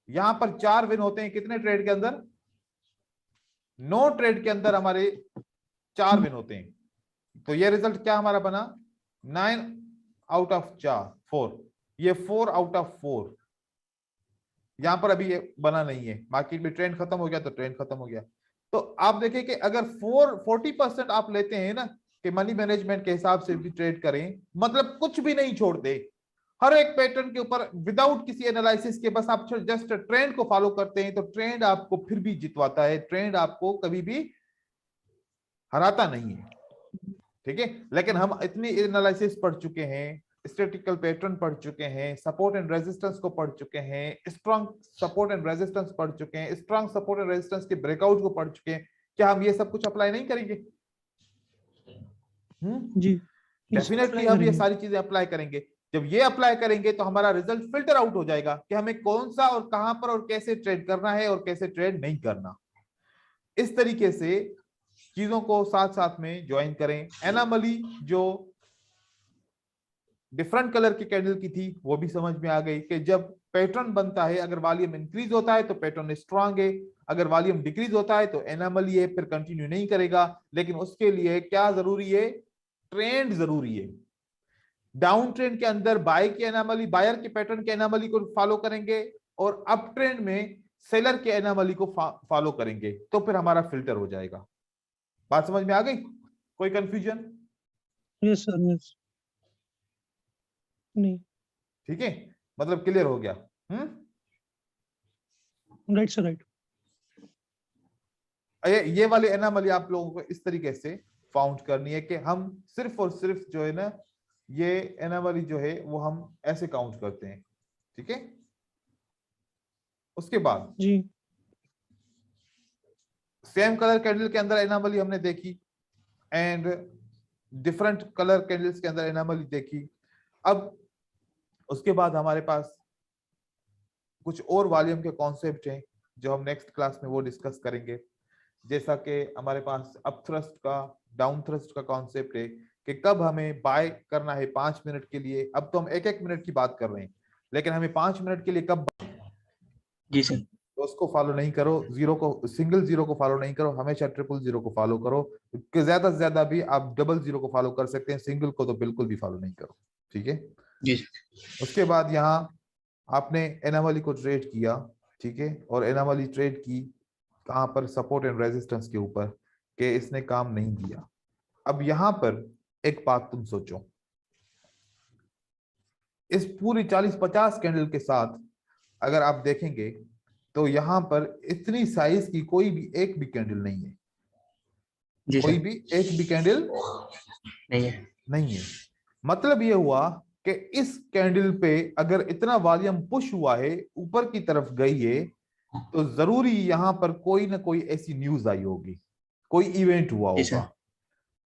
यहां पर 4 विन होते हैं कितने ट्रेड के अंदर? 9 ट्रेड के अंदर हमारे 4 विन होते हैं। तो ये रिजल्ट क्या हमारा बना? 9 आउट ऑफ 4, ये 4 आउट ऑफ 4। यहां पर अभी ये बना नहीं है, मार्केट में ट्रेंड खत्म हो गया तो ट्रेंड खत्म हो गया। तो आप देखिए कि अगर 40% आप लेते हैं ना कि मनी मैनेजमेंट के हिसाब से भी ट्रेड करें, मतलब कुछ भी नहीं छोड़ते, हर एक पैटर्न के ऊपर विदाउट किसी एनालिसिस के बस आप जस्ट ट्रेंड को फॉलो करते हैं, तो ट्रेंड आपको फिर भी जितवाता है, ट्रेंड आपको कभी भी हराता नहीं है, ठीक है। लेकिन हम इतनी एनालिसिस पढ़ चुके हैं, स्टैटिकल पैटर्न पढ़ चुके हैं, सपोर्ट एंड रेजिस्टेंस को पढ़ चुके हैं, स्ट्रांग सपोर्ट एंड रेजिस्टेंस पढ़ चुके हैं, स्ट्रांग सपोर्ट एंड रेजिस्टेंस के ब्रेकआउट को पढ़ चुके हैं, क्या हम ये सब कुछ अप्लाई नहीं करेंगे? जी। डेफिनेटली हम ये सारी चीजें अप्लाई करेंगे। जब ये अप्लाई करेंगे तो हमारा रिजल्ट फिल्टर आउट हो जाएगा कि हमें कौन सा और कहां पर और कैसे ट्रेड करना है और कैसे ट्रेड नहीं करना। इस तरीके से चीजों को साथ साथ में ज्वाइन करें। एनामली जो डिफरेंट कलर की कैंडल की थी वो भी समझ में आ गई कि जब पैटर्न बनता है, अगर वॉल्यूम इंक्रीज होता है तो पैटर्न स्ट्रांग है, अगर वॉल्यूम डिक्रीज होता है तो एनामली है, फिर कंटिन्यू नहीं करेगा। लेकिन उसके लिए क्या जरूरी है? ट्रेंड जरूरी है। डाउन ट्रेंड के अंदर बाय की एनामली, बायर के पैटर्न के एनामली को फॉलो करेंगे, और अप ट्रेंड में सेलर के एनामली को फॉलो करेंगे, तो फिर हमारा फिल्टर हो जाएगा। बात समझ में आ गई? कोई कंफ्यूजन? Yes sir, yes. नहीं। ठीक है, मतलब क्लियर हो गया। Right sir, right. ये वाली एनामली आप लोगों को इस तरीके से फाउंड करनी है कि हम सिर्फ और सिर्फ जो है ना, ये एनामली जो है वो हम ऐसे काउंट करते हैं, ठीक है। उसके बाद जी। सेम कलर कैंडल के अंदर एनामली हमने देखी, एंड डिफरेंट कलर कैंडल्स के अंदर एनामली देखी। अब उसके बाद हमारे पास कुछ और वॉल्यूम के कॉन्सेप्ट हैं जो हम नेक्स्ट क्लास में वो डिस्कस करेंगे। जैसा कि हमारे पास अप थ्रस्ट का, डाउन थ्रस्ट का कॉन्सेप्ट है कि कब हमें बाय करना है 5 मिनट के लिए। अब तो हम 1-1 मिनट की बात कर रहे हैं, लेकिन हमें 5 मिनट के लिए कब? जी सर। तो उसको फॉलो नहीं करो, सिंगल जीरो को फॉलो नहीं करो, हमेशा 000 को फॉलो करो। ज्यादा से ज्यादा भी आप 00 को फॉलो कर सकते हैं, सिंगल को तो बिल्कुल भी फॉलो नहीं करो, ठीक है जी। उसके बाद यहाँ आपने एनामली को ट्रेड किया, ठीक है, और एनामली ट्रेड की कहां पर? सपोर्ट एंड रेजिस्टेंस के ऊपर। कि इसने काम नहीं दिया। अब यहां पर एक बात तुम सोचो, इस पूरी 40-50 कैंडल के साथ अगर आप देखेंगे तो यहां पर इतनी साइज की कोई भी एक भी कैंडल नहीं है, जी कोई सर। भी एक भी कैंडल नहीं है। नहीं है। मतलब ये हुआ कि इस कैंडल पे अगर इतना वॉल्यूम पुश हुआ है, ऊपर की तरफ गई है, तो जरूरी यहां पर कोई ना कोई ऐसी न्यूज आई होगी, कोई इवेंट हुआ जी होगा। सर।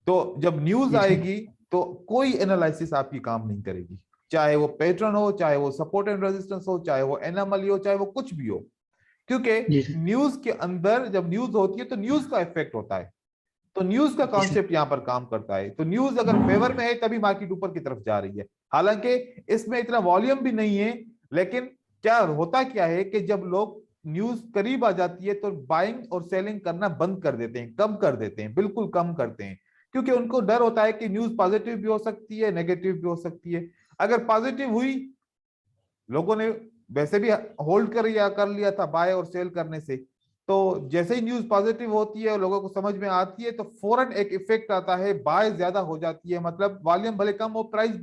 तो जब न्यूज जी सर। आएगी तो कोई एनालिसिस आपकी काम नहीं करेगी, चाहे वो पैटर्न हो, चाहे वो सपोर्ट एंड रेजिस्टेंस हो, चाहे वो एनोमली हो, चाहे वो कुछ भी हो। क्योंकि जी सर। न्यूज के अंदर जब न्यूज होती है तो न्यूज का इफेक्ट होता है, तो न्यूज का जी सर। कॉन्सेप्ट यहां पर काम करता है। तो न्यूज अगर फेवर में है तभी मार्केट ऊपर की तरफ जा रही है। हालांकि इसमें इतना वॉल्यूम भी नहीं है, लेकिन क्या होता क्या है कि जब लोग न्यूज करीब आ जाती है तो बाइंग और सेलिंग करना बंद कर देते हैं, कम कर देते हैं, बिल्कुल कम करते हैं, क्योंकि उनको डर होता है कि न्यूज पॉजिटिव भी हो सकती है, नेगेटिव भी हो सकती है। अगर पॉजिटिव हुई, लोगों ने वैसे भी होल्ड कर लिया था बाय और सेल करने से, तो जैसे ही न्यूज पॉजिटिव होती है और लोगों को समझ में आती है तो फौरन एक इफेक्ट आता है, बाय ज्यादा हो जाती है, मतलब वॉल्यूम भले कम हो, प्राइस